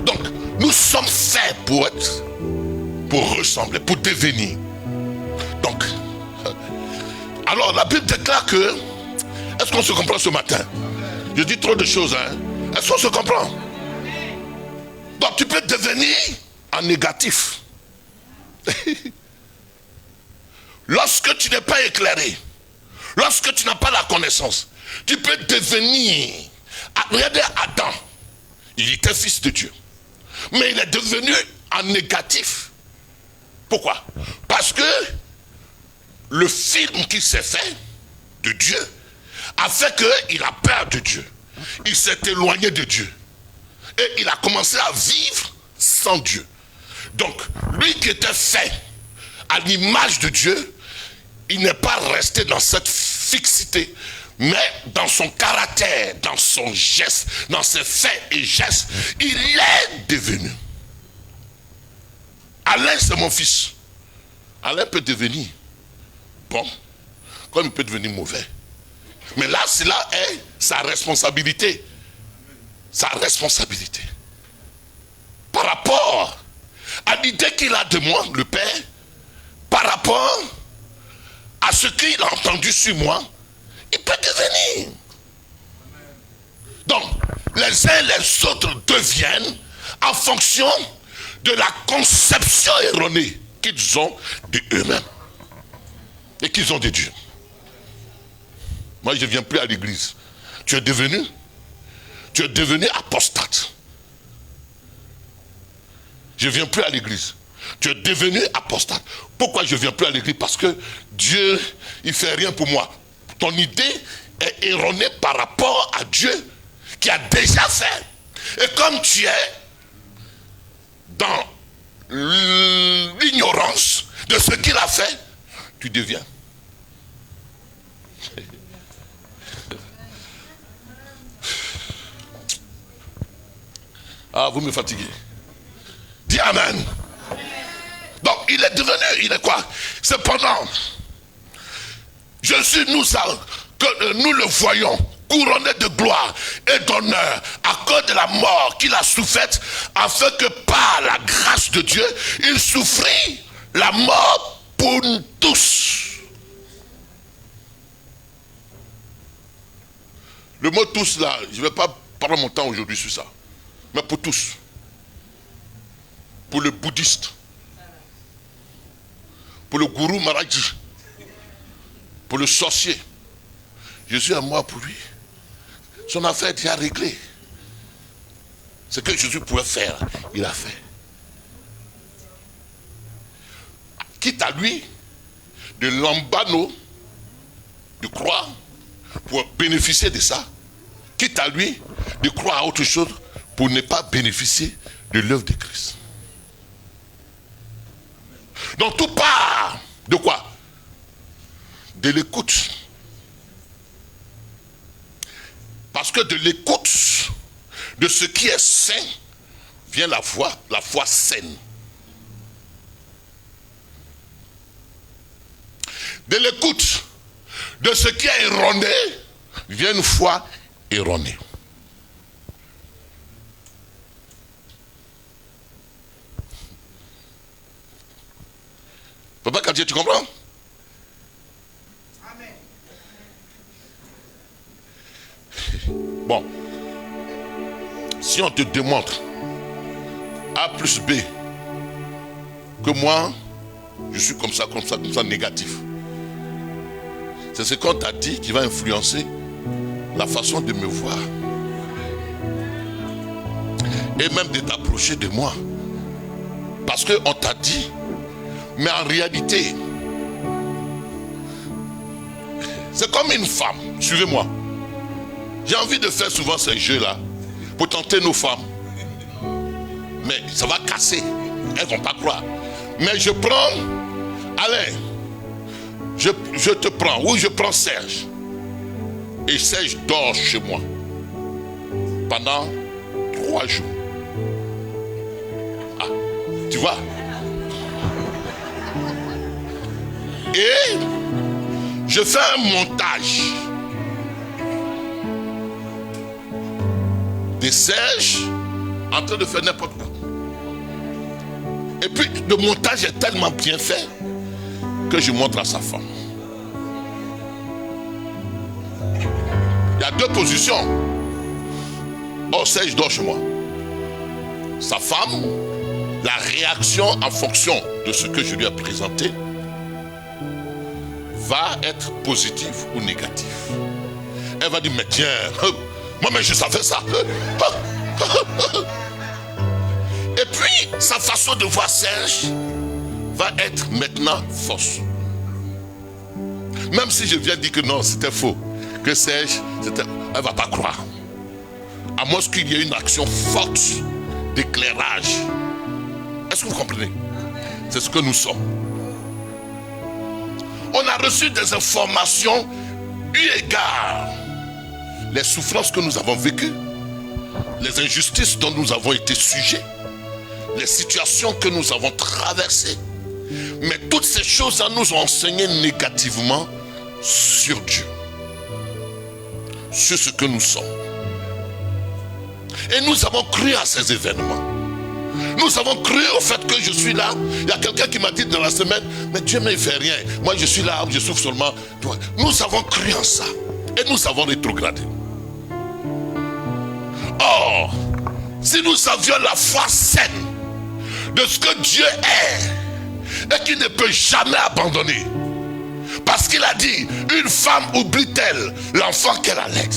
Donc, nous sommes faits pour ressembler, pour devenir. Donc, alors la Bible déclare que, est-ce qu'on se comprend ce matin? Je dis trop de choses, hein? Est-ce qu'on se comprend? Donc tu peux devenir en négatif. Lorsque tu n'es pas éclairé, lorsque tu n'as pas la connaissance, tu peux devenir. Regardez Adam, il était fils de Dieu, mais il est devenu en négatif. Pourquoi? Parce que le film qu'il s'est fait de Dieu a fait qu'il a peur de Dieu. Il s'est éloigné de Dieu. Et il a commencé à vivre sans Dieu. Donc, lui qui était fait à l'image de Dieu, il n'est pas resté dans cette fixité, mais dans son caractère, dans son geste, dans ses faits et gestes, il est devenu. Alain, c'est mon fils. Alain peut devenir bon, comme il peut devenir mauvais. Mais là, cela est sa responsabilité. Sa responsabilité. Par de moi, le Père, par rapport à ce qu'il a entendu sur moi, il peut devenir. Donc, les uns et les autres deviennent en fonction de la conception erronée qu'ils ont d'eux-mêmes et qu'ils ont de Dieu. Moi, je ne viens plus à l'église. Tu es devenu apostate. Je ne viens plus à l'église. Tu es devenu apostate. Pourquoi je ne viens plus à l'église? Parce que Dieu, il ne fait rien pour moi. Ton idée est erronée par rapport à Dieu qui a déjà fait. Et comme tu es dans l'ignorance de ce qu'il a fait, tu deviens. Ah, vous me fatiguez. Dis Amen. Donc, il est devenu, il est quoi? Cependant, nous le voyons couronné de gloire et d'honneur à cause de la mort qu'il a soufferte, afin que par la grâce de Dieu, il souffrit la mort pour nous tous. Le mot tous là, je ne vais pas parler mon temps aujourd'hui sur ça. Mais pour tous. Pour le bouddhiste. Pour le gourou Maharaji. Pour le sorcier. Jésus est mort pour lui. Son affaire est déjà réglée. Ce que Jésus pouvait faire, il a fait. Quitte à lui de l'embano, de croire, pour bénéficier de ça, quitte à lui de croire à autre chose pour ne pas bénéficier de l'œuvre de Christ. Donc tout part de quoi? De l'écoute. Parce que de l'écoute de ce qui est saint vient la foi saine. De l'écoute de ce qui est erroné vient une foi erronée. Papa Kadier, tu comprends? Amen. Bon. Si on te démontre A plus B que moi, je suis comme ça, négatif. C'est ce qu'on t'a dit qui va influencer la façon de me voir. Et même de t'approcher de moi. Parce qu'on t'a dit, mais en réalité, c'est comme une femme. Suivez-moi. J'ai envie de faire souvent ces jeux-là pour tenter nos femmes. Mais ça va casser. Elles ne vont pas croire. Mais je prends Alain. Je te prends. Ou je prends Serge. Et Serge dort chez moi. Pendant 3 jours. Ah, tu vois? Et je fais un montage de Serge en train de faire n'importe quoi. Et puis le montage est tellement bien fait que je montre à sa femme. Il y a 2 positions. Oh, Serge dort chez moi. Sa femme, la réaction en fonction de ce que je lui ai présenté va être positive ou négative. Elle va dire, mais tiens, moi mais je savais ça. Et puis, sa façon de voir Serge va être maintenant fausse. Même si je viens dire que non, c'était faux. Que Serge, elle ne va pas croire. À moins qu'il y ait une action forte d'éclairage. Est-ce que vous comprenez? C'est ce que nous sommes. On a reçu des informations eu égard les souffrances que nous avons vécues, les injustices dont nous avons été sujets, les situations que nous avons traversées. Mais toutes ces choses nous ont enseigné négativement sur Dieu, sur ce que nous sommes. Et nous avons cru à ces événements. Nous avons cru au fait que je suis là. Il y a quelqu'un qui m'a dit dans la semaine, mais Dieu ne fait rien. Moi je suis là, je souffre seulement. Nous avons cru en ça. Et nous avons rétrogradé. Or, si nous avions la foi saine de ce que Dieu est et qu'il ne peut jamais abandonner, parce qu'il a dit, une femme oublie-t-elle l'enfant qu'elle allait?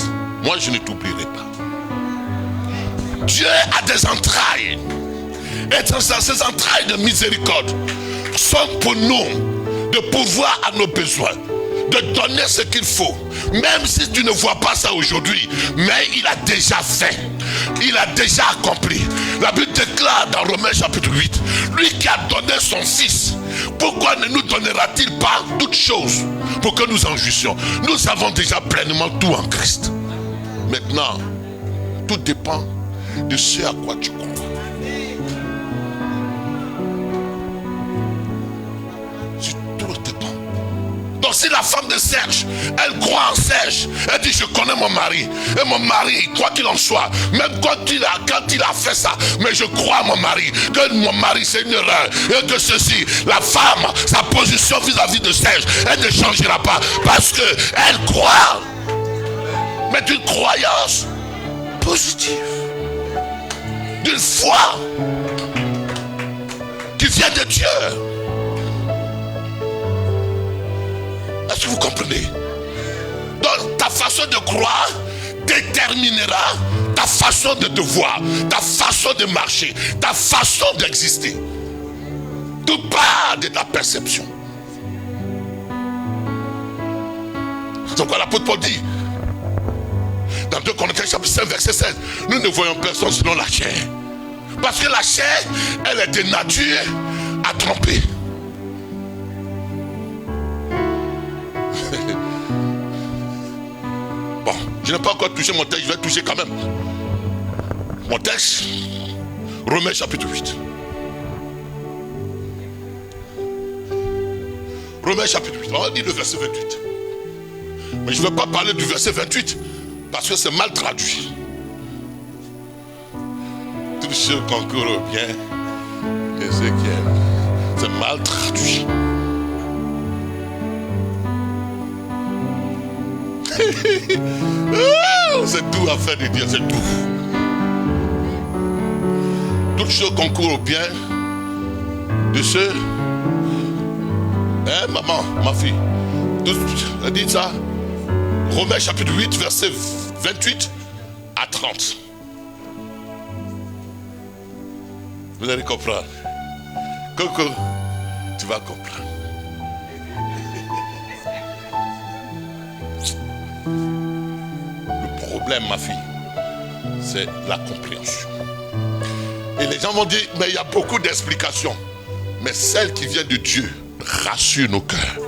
Moi je ne t'oublierai pas. Dieu a des entrailles. Et ces entrailles de miséricorde sont pour nous de pourvoir à nos besoins, de donner ce qu'il faut. Même si tu ne vois pas ça aujourd'hui, mais il a déjà fait. Il a déjà accompli. La Bible déclare dans Romains chapitre 8, lui qui a donné son fils, pourquoi ne nous donnera-t-il pas toutes choses pour que nous en jouissions? Nous avons déjà pleinement tout en Christ. Maintenant, tout dépend de ce à quoi tu crois. Donc si la femme de Serge, elle croit en Serge, elle dit je connais mon mari, et mon mari, quoi qu'il en soit, même quand il a fait ça, mais je crois à mon mari, que mon mari c'est une erreur, et que ceci, la femme, sa position vis-à-vis de Serge, elle ne changera pas, parce que elle croit, mais d'une croyance positive, d'une foi qui vient de Dieu. Est-ce que vous comprenez? Donc ta façon de croire déterminera ta façon de te voir, ta façon de marcher, ta façon d'exister. Tout part de ta perception. C'est pourquoi l'apôtre Paul dit dans 2 Corinthiens chapitre 5 verset 16, nous ne voyons personne selon la chair. Parce que la chair, elle est de nature à tromper. Bon, je n'ai pas encore touché mon texte, je vais toucher quand même. Mon texte, Romains chapitre 8. Romains chapitre 8, on va dire le verset 28. Mais je ne vais pas parler du verset 28, parce que c'est mal traduit. Tous ceux concourent au bien, et ceux qui aiment, c'est mal traduit. C'est tout affaire de Dieu, c'est tout. Toutes choses concourent au bien de ceux. Hein, maman, ma fille. Elle dit ça. Romains chapitre 8, verset 28 à 30. Vous allez comprendre. Coco, tu vas comprendre. Le problème, ma fille, c'est la compréhension. Et les gens vont dire, mais il y a beaucoup d'explications. Mais celle qui vient de Dieu rassure nos cœurs.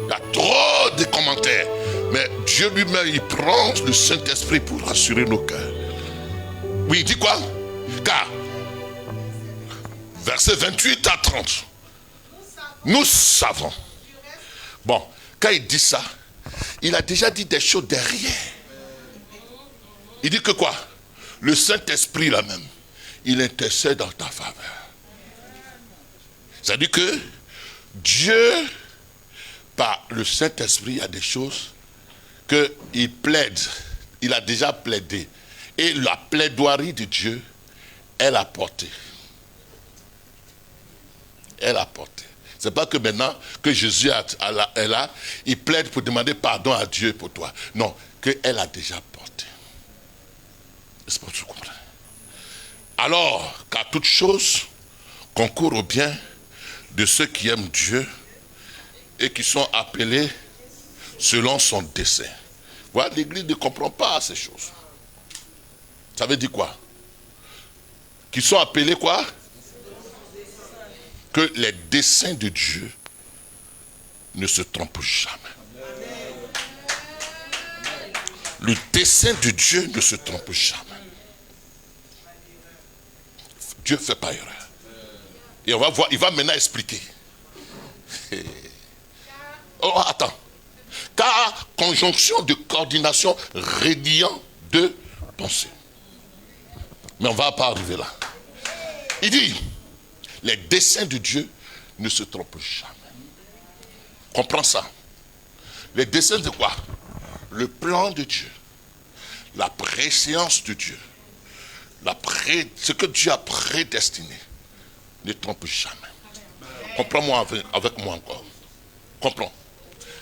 Il y a trop de commentaires. Mais Dieu lui-même, il prend le Saint-Esprit pour rassurer nos cœurs. Oui, il dit quoi? Car, verset 28 à 30. Nous savons. Bon, quand il dit ça, il a déjà dit des choses derrière. Il dit que quoi? Le Saint-Esprit là-même, il intercède en ta faveur. C'est-à-dire que Dieu, par le Saint-Esprit, il y a des choses qu'il plaide. Il a déjà plaidé. Et la plaidoirie de Dieu, elle a porté. Elle a porté. C'est pas que maintenant que Jésus est là, il plaide pour demander pardon à Dieu pour toi. Non, qu'elle a déjà porté. Est-ce que vous comprenez? Alors, car toute chose concourt au bien de ceux qui aiment Dieu et qui sont appelés selon son dessein. Voilà, l'Église ne comprend pas ces choses. Ça veut dire quoi? Qui sont appelés quoi? Que les desseins de Dieu ne se trompent jamais. Le dessein de Dieu ne se trompe jamais. Dieu ne fait pas erreur. Et on va voir, il va maintenant expliquer. Oh, attends. Car conjonction de coordination radiant de pensée. Mais on ne va pas arriver là. Il dit, les desseins de Dieu ne se trompent jamais. Comprends ça. Les desseins de quoi? Le plan de Dieu. La préséance de Dieu. Ce que Dieu a prédestiné ne trompe jamais. Comprends-moi avec moi encore. Comprends.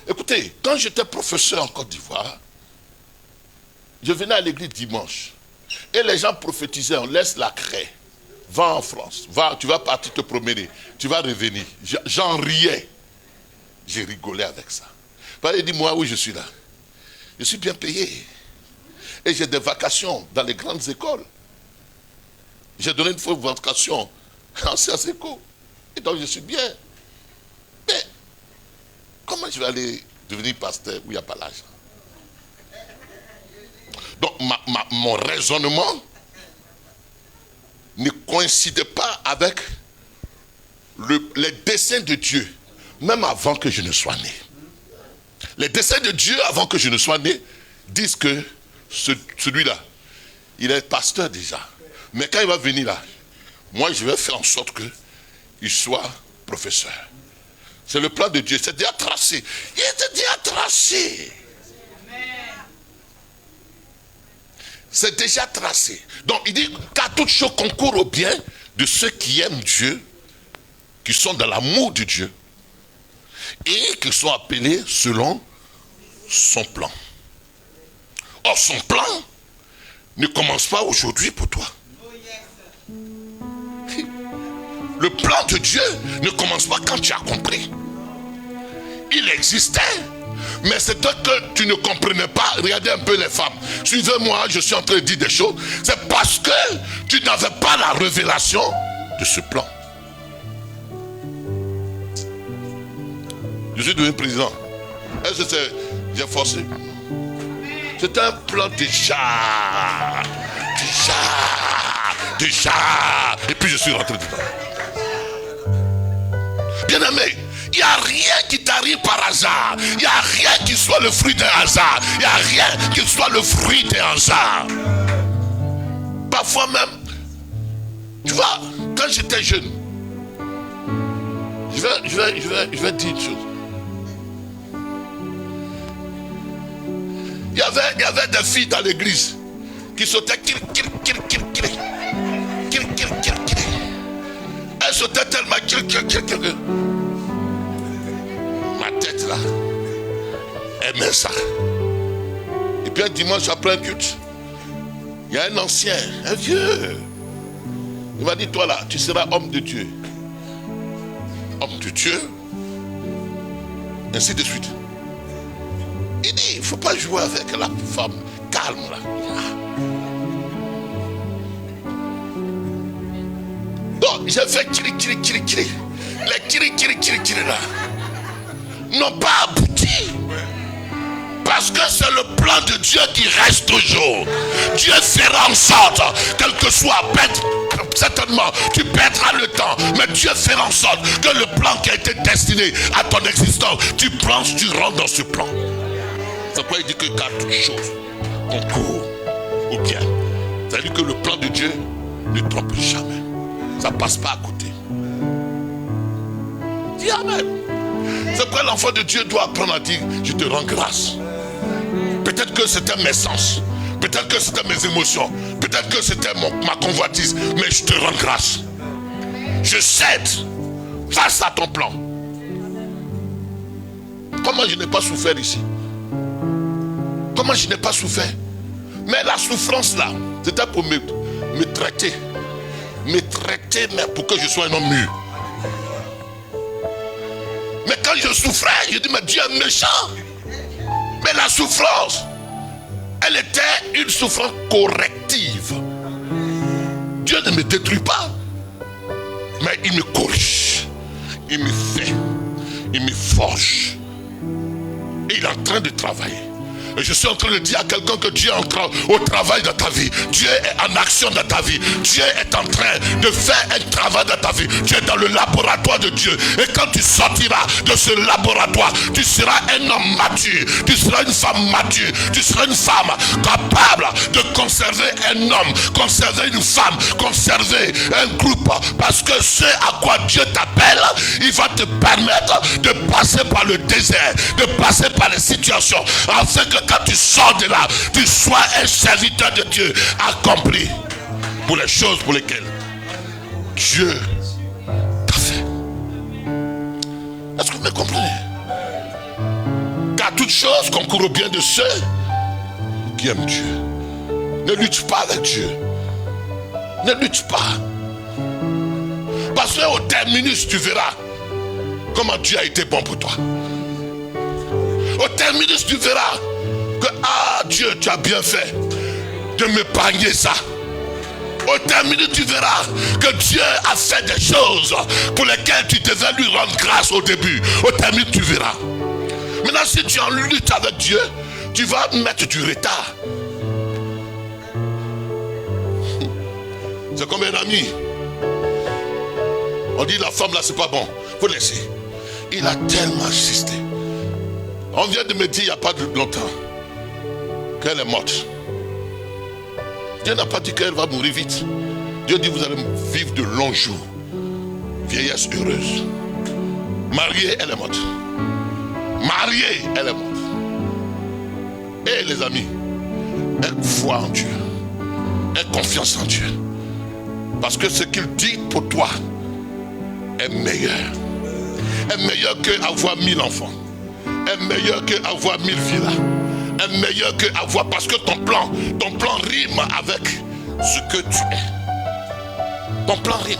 Écoutez, quand j'étais professeur en Côte d'Ivoire, je venais à l'église dimanche. Et les gens prophétisaient, on laisse la craie. Va en France, tu vas partir te promener, tu vas revenir. J'en riais. J'ai rigolé avec ça. Il dit, moi, oui, je suis là. Je suis bien payé. Et j'ai des vacations dans les grandes écoles. J'ai donné une fois une vacation en Sciences Éco. Et donc, je suis bien. Mais, comment je vais aller devenir pasteur où il n'y a pas l'argent? Donc, mon raisonnement ne coïncidait pas avec les desseins de Dieu, même avant que je ne sois né. Les desseins de Dieu, avant que je ne sois né, disent que celui-là, il est pasteur déjà. Mais quand il va venir là, moi je vais faire en sorte qu'il soit professeur. C'est le plan de Dieu, c'est déjà tracé. Il est déjà tracé. C'est déjà tracé. Donc il dit qu'à toute chose concourt au bien de ceux qui aiment Dieu, qui sont dans l'amour de Dieu, et qui sont appelés selon son plan. Or son plan ne commence pas aujourd'hui pour toi. Le plan de Dieu ne commence pas quand tu as compris. Il existait, mais c'est toi que tu ne comprenais pas. Regardez un peu les femmes. Suivez-moi, je suis en train de dire des choses. C'est parce que tu n'avais pas la révélation de ce plan. Je suis devenu président. Est-ce que j'ai forcé? C'est un plan déjà. Et puis je suis rentré dedans. Bien-aimé, il n'y a rien qui t'arrive par hasard. Il n'y a rien qui soit le fruit d'un hasard. Il n'y a rien qui soit le fruit d'un hasard. Parfois même, tu vois, quand j'étais jeune, je vais dire une chose. Il y avait des filles dans l'église qui sautaient elles sautaient tellement ma tête là aimait ça. Et puis un dimanche après un culte, il y a un ancien, un vieux. Il m'a dit, toi là, tu seras homme de Dieu. Homme de Dieu. Ainsi de suite. Il dit, il ne faut pas jouer avec la femme calme là. Donc, j'ai fait kiri. Les kiri là n'ont pas abouti. Parce que c'est le plan de Dieu qui reste toujours. Dieu fera en sorte, quel que soit, certainement, tu perdras le temps, mais Dieu fera en sorte que le plan qui a été destiné à ton existence, tu rentres dans ce plan. C'est pourquoi il dit que car toute chose concourt au bien. C'est-à-dire que le plan de Dieu ne trompe jamais. Ça ne passe pas à côté. Dis amen. C'est pourquoi l'enfant de Dieu doit apprendre à dire, je te rends grâce. Peut-être que c'était mes sens, peut-être que c'était mes émotions, peut-être que c'était ma convoitise, mais je te rends grâce. Je cède face à ton plan. Comment je n'ai pas souffert ici? Comment je n'ai pas souffert? Mais la souffrance là, c'était pour me traiter. Me traiter, mais pour que je sois un homme mûr. Mais quand je souffrais, je dis, mais Dieu est méchant. Mais la souffrance, elle était une souffrance corrective. Dieu ne me détruit pas, mais il me corrige, il me fait, il me forge. Et il est en train de travailler. Et je suis en train de dire à quelqu'un que Dieu est en train au travail de ta vie. Dieu est en action dans ta vie. Dieu est en train de faire un travail dans ta vie. Tu es dans le laboratoire de Dieu. Et quand tu sortiras de ce laboratoire, tu seras un homme mature. Tu seras une femme mature. Tu seras une femme capable de conserver un homme, conserver une femme, conserver un groupe. Parce que ce à quoi Dieu t'appelle, il va te permettre de passer par le désert, de passer par les situations, afin que quand tu sors de là, tu sois un serviteur de Dieu accompli pour les choses pour lesquelles Dieu t'a fait. Est-ce que vous me comprenez? Car toute chose concourt au bien de ceux qui aiment Dieu. Ne lutte pas avec Dieu. Ne lutte pas. Parce qu'au terminus, tu verras comment Dieu a été bon pour toi. Au terminus, tu verras que, Dieu, tu as bien fait de m'épargner ça. Au terminus, tu verras que Dieu a fait des choses pour lesquelles tu devais lui rendre grâce au début. Au terminus, tu verras. Maintenant, si tu es en lutte avec Dieu, tu vas mettre du retard. C'est comme un ami. On dit la femme là, c'est pas bon. Faut laisser. Il a tellement insisté. On vient de me dire il n'y a pas longtemps qu'elle est morte. Dieu n'a pas dit qu'elle va mourir vite. Dieu dit vous allez vivre de longs jours. Vieillesse heureuse. Mariée, elle est morte. Mariée, elle est morte. Et les amis, aie foi en Dieu. Aie confiance en Dieu. Parce que ce qu'il dit pour toi est meilleur. Est meilleur qu'avoir 1000 enfants. Est meilleur qu'avoir 1000 villas. Est meilleur qu'avoir... Parce que ton plan rime avec ce que tu es. Ton plan rime.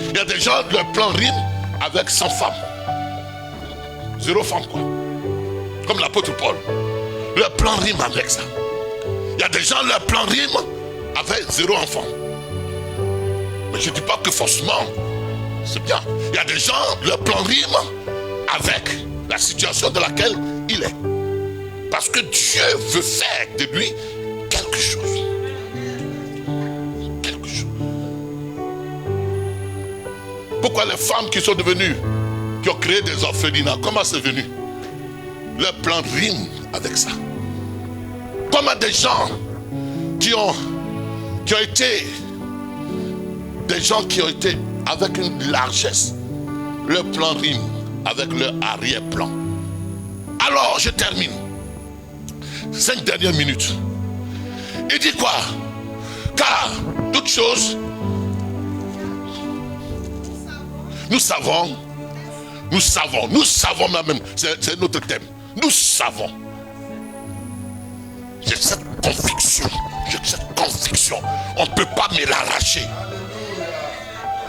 Il y a des gens, leur plan rime avec 100 femmes. 0 femme quoi. Comme l'apôtre Paul. Leur plan rime avec ça. Il y a des gens, leur plan rime avec 0 enfant. Mais je ne dis pas que forcément c'est bien. Il y a des gens, leur plan rime avec la situation dans laquelle il est. Parce que Dieu veut faire de lui quelque chose. Quelque chose. Pourquoi les femmes qui sont devenues, qui ont créé des orphelinats, comment c'est venu? Leur plan rime avec ça. Comment des gens qui ont été des gens qui ont été avec une largesse, leur plan rime avec leur arrière-plan. Alors, je termine. 5 dernières minutes. Il dit quoi? Car, toute chose, nous savons même, c'est notre thème. Nous savons. J'ai cette conviction. On ne peut pas me l'arracher.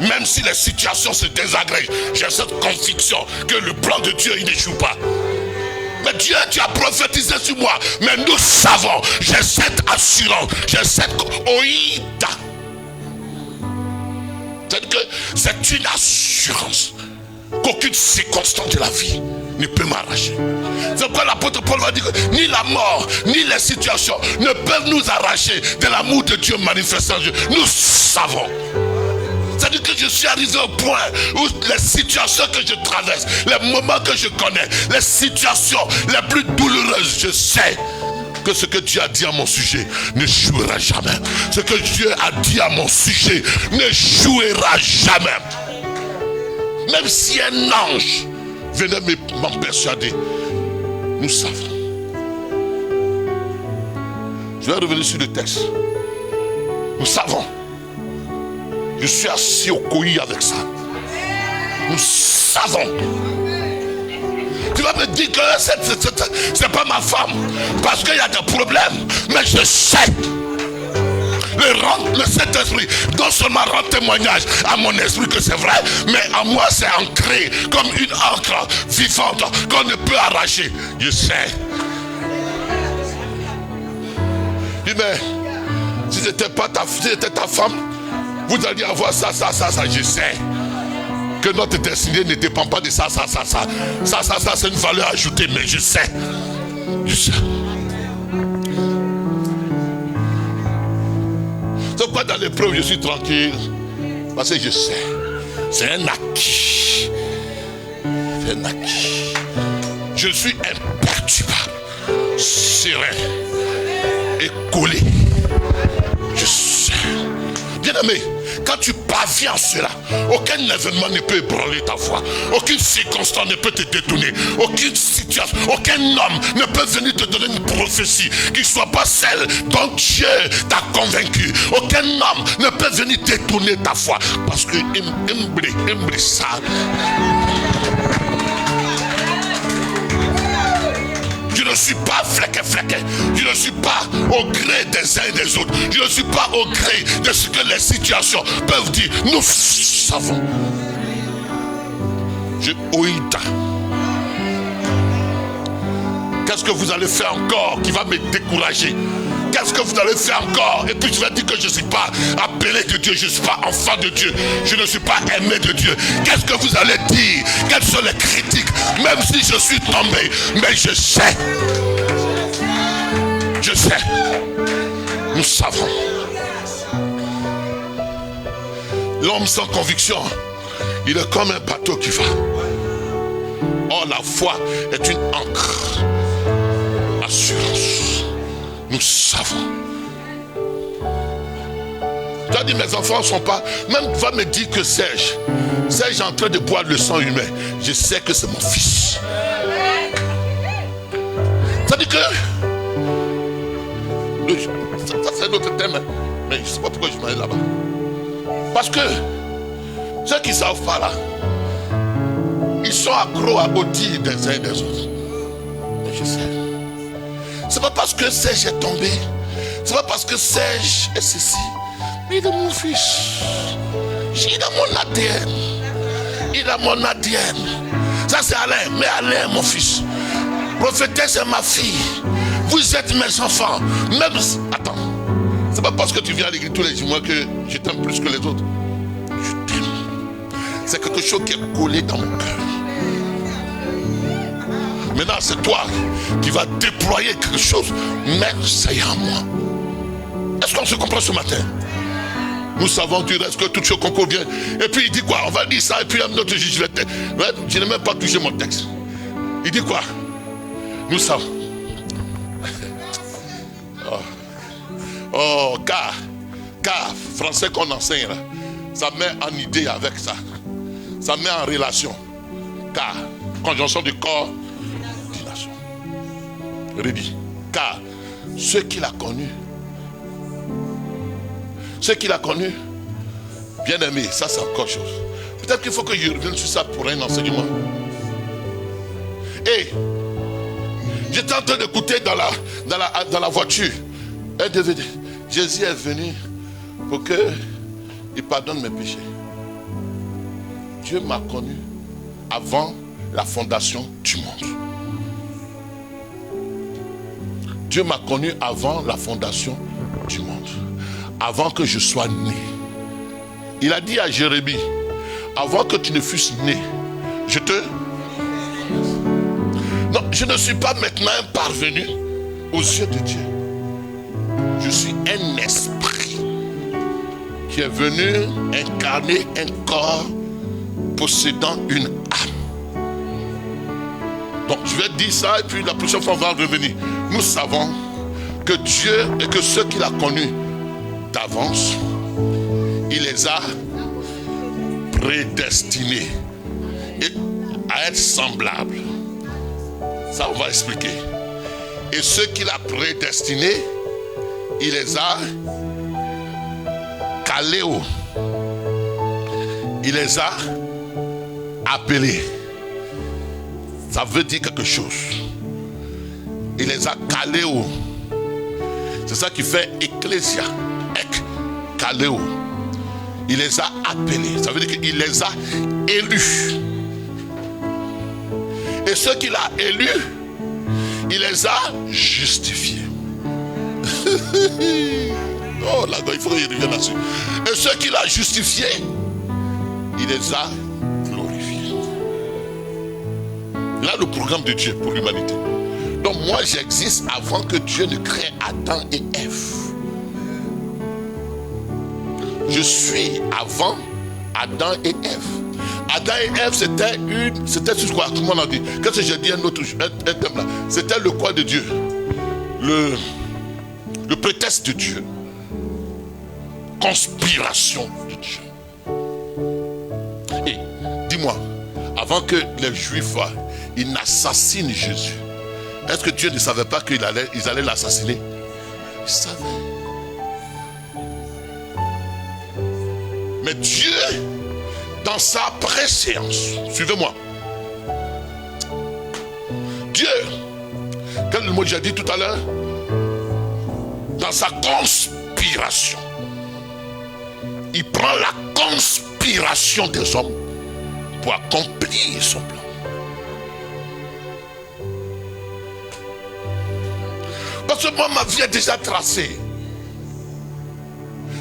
Même si les situations se désagrègent, j'ai cette conviction que le plan de Dieu, il n'échoue pas. Mais Dieu, tu as prophétisé sur moi. Mais nous savons, j'ai cette assurance, j'ai cette oïda. C'est-à-dire que c'est une assurance qu'aucune circonstance de la vie ne peut m'arracher. C'est pourquoi l'apôtre Paul va dire que ni la mort, ni les situations ne peuvent nous arracher de l'amour de Dieu manifesté en Dieu. Nous savons. C'est-à-dire que je suis arrivé au point où les situations que je traverse, les moments que je connais, les situations les plus douloureuses, je sais que ce que Dieu a dit à mon sujet ne jouera jamais. Ce que Dieu a dit à mon sujet ne jouera jamais. Même si un ange venait m'en persuader, nous savons. Je vais revenir sur le texte. Nous savons. Je suis assis au coï avec ça. Nous savons. Tu vas me dire que c'est pas ma femme parce qu'il y a des problèmes. Mais je sais. Le Saint-Esprit non seulement rend témoignage à mon esprit que c'est vrai, mais à moi c'est ancré comme une encre vivante qu'on ne peut arracher. Je sais. Dis mais si c'était pas ta femme, vous alliez avoir ça, je sais. Que notre destinée ne dépend pas de ça, c'est une valeur ajoutée, mais je sais. Je sais. l'épreuve, je suis tranquille. Parce que je sais. C'est un acquis. C'est un acquis. Je suis imperturbable, serein et collé. Je sais. Bien-aimé, quand tu parviens à cela, aucun événement ne peut ébranler ta foi. Aucune circonstance ne peut te détourner. Aucune situation, aucun homme ne peut venir te donner une prophétie qui ne soit pas celle dont Dieu t'a convaincu. Aucun homme ne peut venir détourner ta foi. Parce que ça. Je ne suis pas flequé. Je ne suis pas au gré des uns et des autres. Je ne suis pas au gré de ce que les situations peuvent dire. Nous savons. Je oïda. Qu'est-ce que vous allez faire encore qui va me décourager? Qu'est-ce que vous allez faire encore? Et puis tu vas dire que je ne suis pas appelé de Dieu, je ne suis pas enfant de Dieu, je ne suis pas aimé de Dieu. Qu'est-ce que vous allez dire? Quelles sont les critiques? Même si je suis tombé, mais je sais. Je sais. Nous savons. L'homme sans conviction, il est comme un bateau qui va. Or la foi est une ancre. Assurance. Nous savons. Tu as dit mes enfants ne sont pas. Même va me dire que Serge est en train de boire le sang humain. Je sais que c'est mon fils. Ça dit que ça c'est notre thème. Mais je ne sais pas pourquoi je m'en vais là-bas. Parce que ceux qui ne savent pas là, ils sont accros à dire des uns et des autres. Mais je sais. C'est pas parce que Serge est tombé. C'est pas parce que Serge est ceci. Mais il est mon fils. Il a mon ADN. Il a mon ADN. Ça c'est Alain. Mais Alain est mon fils. Prophétesse est ma fille. Vous êtes mes enfants. Même... Attends. C'est pas parce que tu viens à l'église tous les jours que je t'aime plus que les autres. Je t'aime. C'est quelque chose qui est collé dans mon cœur. Maintenant, c'est toi qui vas déployer quelque chose, mais c'est à moi. Est-ce qu'on se comprend ce matin? Nous savons du reste que tout ce concours vient. Et puis il dit quoi? On va dire ça, et puis un autre juge. Je n'ai même pas touché mon texte. Il dit quoi? Nous savons. Car, français qu'on enseigne, là, ça met en idée avec ça. Ça met en relation. Car, conjonction du corps. Redit. Car ceux qu'il a connus, bien aimé, ça c'est encore chose. Peut-être qu'il faut que je revienne sur ça pour un enseignement. Et j'étais en train d'écouter dans la voiture un DVD. Jésus est venu pour qu'il pardonne mes péchés. Dieu m'a connu avant la fondation du monde. Dieu m'a connu avant la fondation du monde. Avant que je sois né. Il a dit à Jérémie, avant que tu ne fusses né, je te... Non, je ne suis pas maintenant un parvenu aux yeux de Dieu. Je suis un esprit qui est venu incarner un corps possédant une âme. Donc je vais dire ça et puis la prochaine fois on va revenir. Nous savons que Dieu et que ceux qu'il a connus d'avance, il les a prédestinés à être semblables. Ça on va expliquer. Et ceux qu'il a prédestinés, il les a caléo. Il les a appelés. Ça veut dire quelque chose. Il les a caléo. C'est ça qui fait ecclésia. Caléo. Il les a appelés. Ça veut dire qu'il les a élus. Et ceux qu'il a élus, il les a justifiés. Oh là, il faut y revenir là-dessus. Et ceux qu'il a justifiés, il les a glorifiés. Là, le programme de Dieu pour l'humanité. Donc moi, j'existe avant que Dieu ne crée Adam et Ève. Je suis avant Adam et Ève. Adam et Ève, c'était sur quoi? Comment on a dit? Qu'est-ce que j'ai dit un thème là? C'était le quoi de Dieu? Le prétexte de Dieu. Conspiration de Dieu. Et dis-moi, avant que les Juifs ils n'assassinent Jésus, est-ce que Dieu ne savait pas qu'ils allaient l'assassiner? Il savait. Mais Dieu, dans sa préséance, suivez-moi. Dieu, quel est le mot que j'ai dit tout à l'heure? Dans sa conspiration. Il prend la conspiration des hommes pour accomplir son plan. Parce que moi, ma vie est déjà tracée.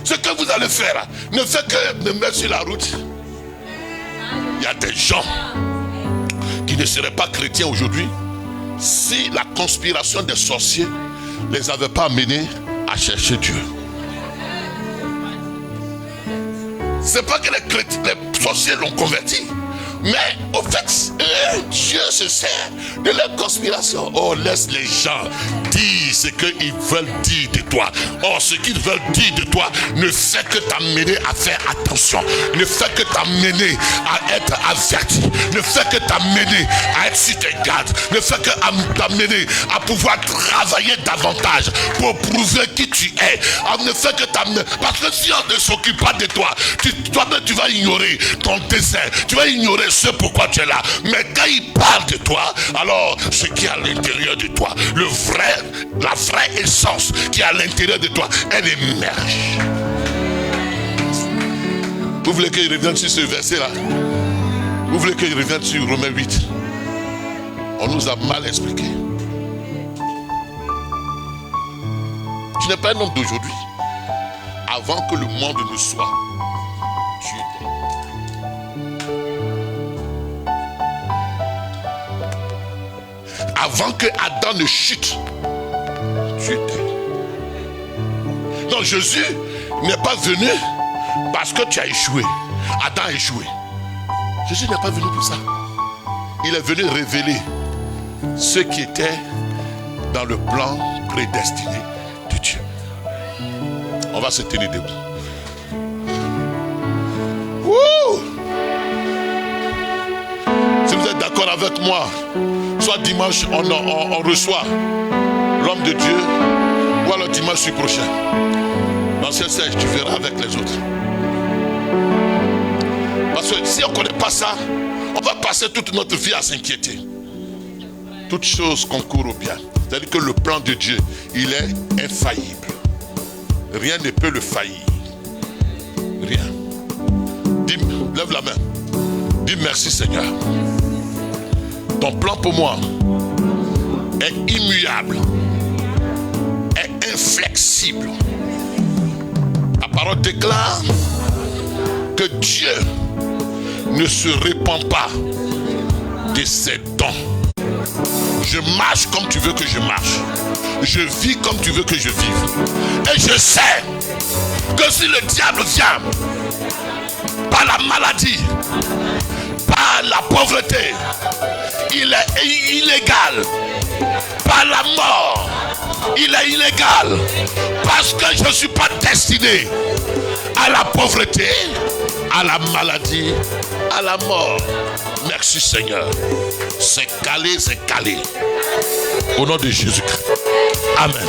Ce que vous allez faire ne fait que me mettre sur la route. Il y a des gens qui ne seraient pas chrétiens aujourd'hui si la conspiration des sorciers ne les avait pas amenés à chercher Dieu. C'est pas que les sorciers l'ont converti, mais au fait, Dieu se sert de leur conspiration. Oh, laisse les gens dire ce qu'ils veulent dire de toi. Oh, ce qu'ils veulent dire de toi ne fait que t'amener à faire attention, ne fait que t'amener à être averti, ne fait que t'amener à être sur tes gardes, ne fait que t'amener à pouvoir travailler davantage pour prouver qui tu es. Ne fait que t'amener, parce que si on ne s'occupe pas de toi, toi-même tu vas ignorer ton dessein, tu vas ignorer ce pourquoi tu es là. Mais quand il parle de toi, alors ce qui est à l'intérieur de toi, la vraie essence qui est à l'intérieur de toi, elle émerge. Vous voulez qu'il revienne sur ce verset là? Vous voulez qu'il revienne sur Romains 8? On nous a mal expliqué. Tu n'es pas un homme d'aujourd'hui. Avant que le monde ne soit, tu étais. Avant que Adam ne chute, tu étais. Donc Jésus n'est pas venu parce que tu as échoué. Adam a échoué. Jésus n'est pas venu pour ça. Il est venu révéler ce qui était dans le plan prédestiné de Dieu. On va se tenir debout. Wouh! Si vous êtes d'accord avec moi, soit dimanche on reçoit l'homme de Dieu, ou alors dimanche prochain. Dans ce siège, tu verras avec les autres. Parce que si on ne connaît pas ça, on va passer toute notre vie à s'inquiéter. Toute chose concourt au bien. C'est-à-dire que le plan de Dieu, il est infaillible. Rien ne peut le faillir. Rien. Dis, lève la main. Dis merci Seigneur. Ton plan pour moi est immuable, est inflexible. La parole déclare que Dieu ne se répand pas de ses dons. Je marche comme tu veux que je marche. Je vis comme tu veux que je vive. Et je sais que si le diable vient par la maladie, par la pauvreté, il est illégal. Par la mort, il est illégal. Parce que je ne suis pas destiné à la pauvreté, à la maladie, à la mort. Merci Seigneur. C'est calé, c'est calé. Au nom de Jésus-Christ. Amen.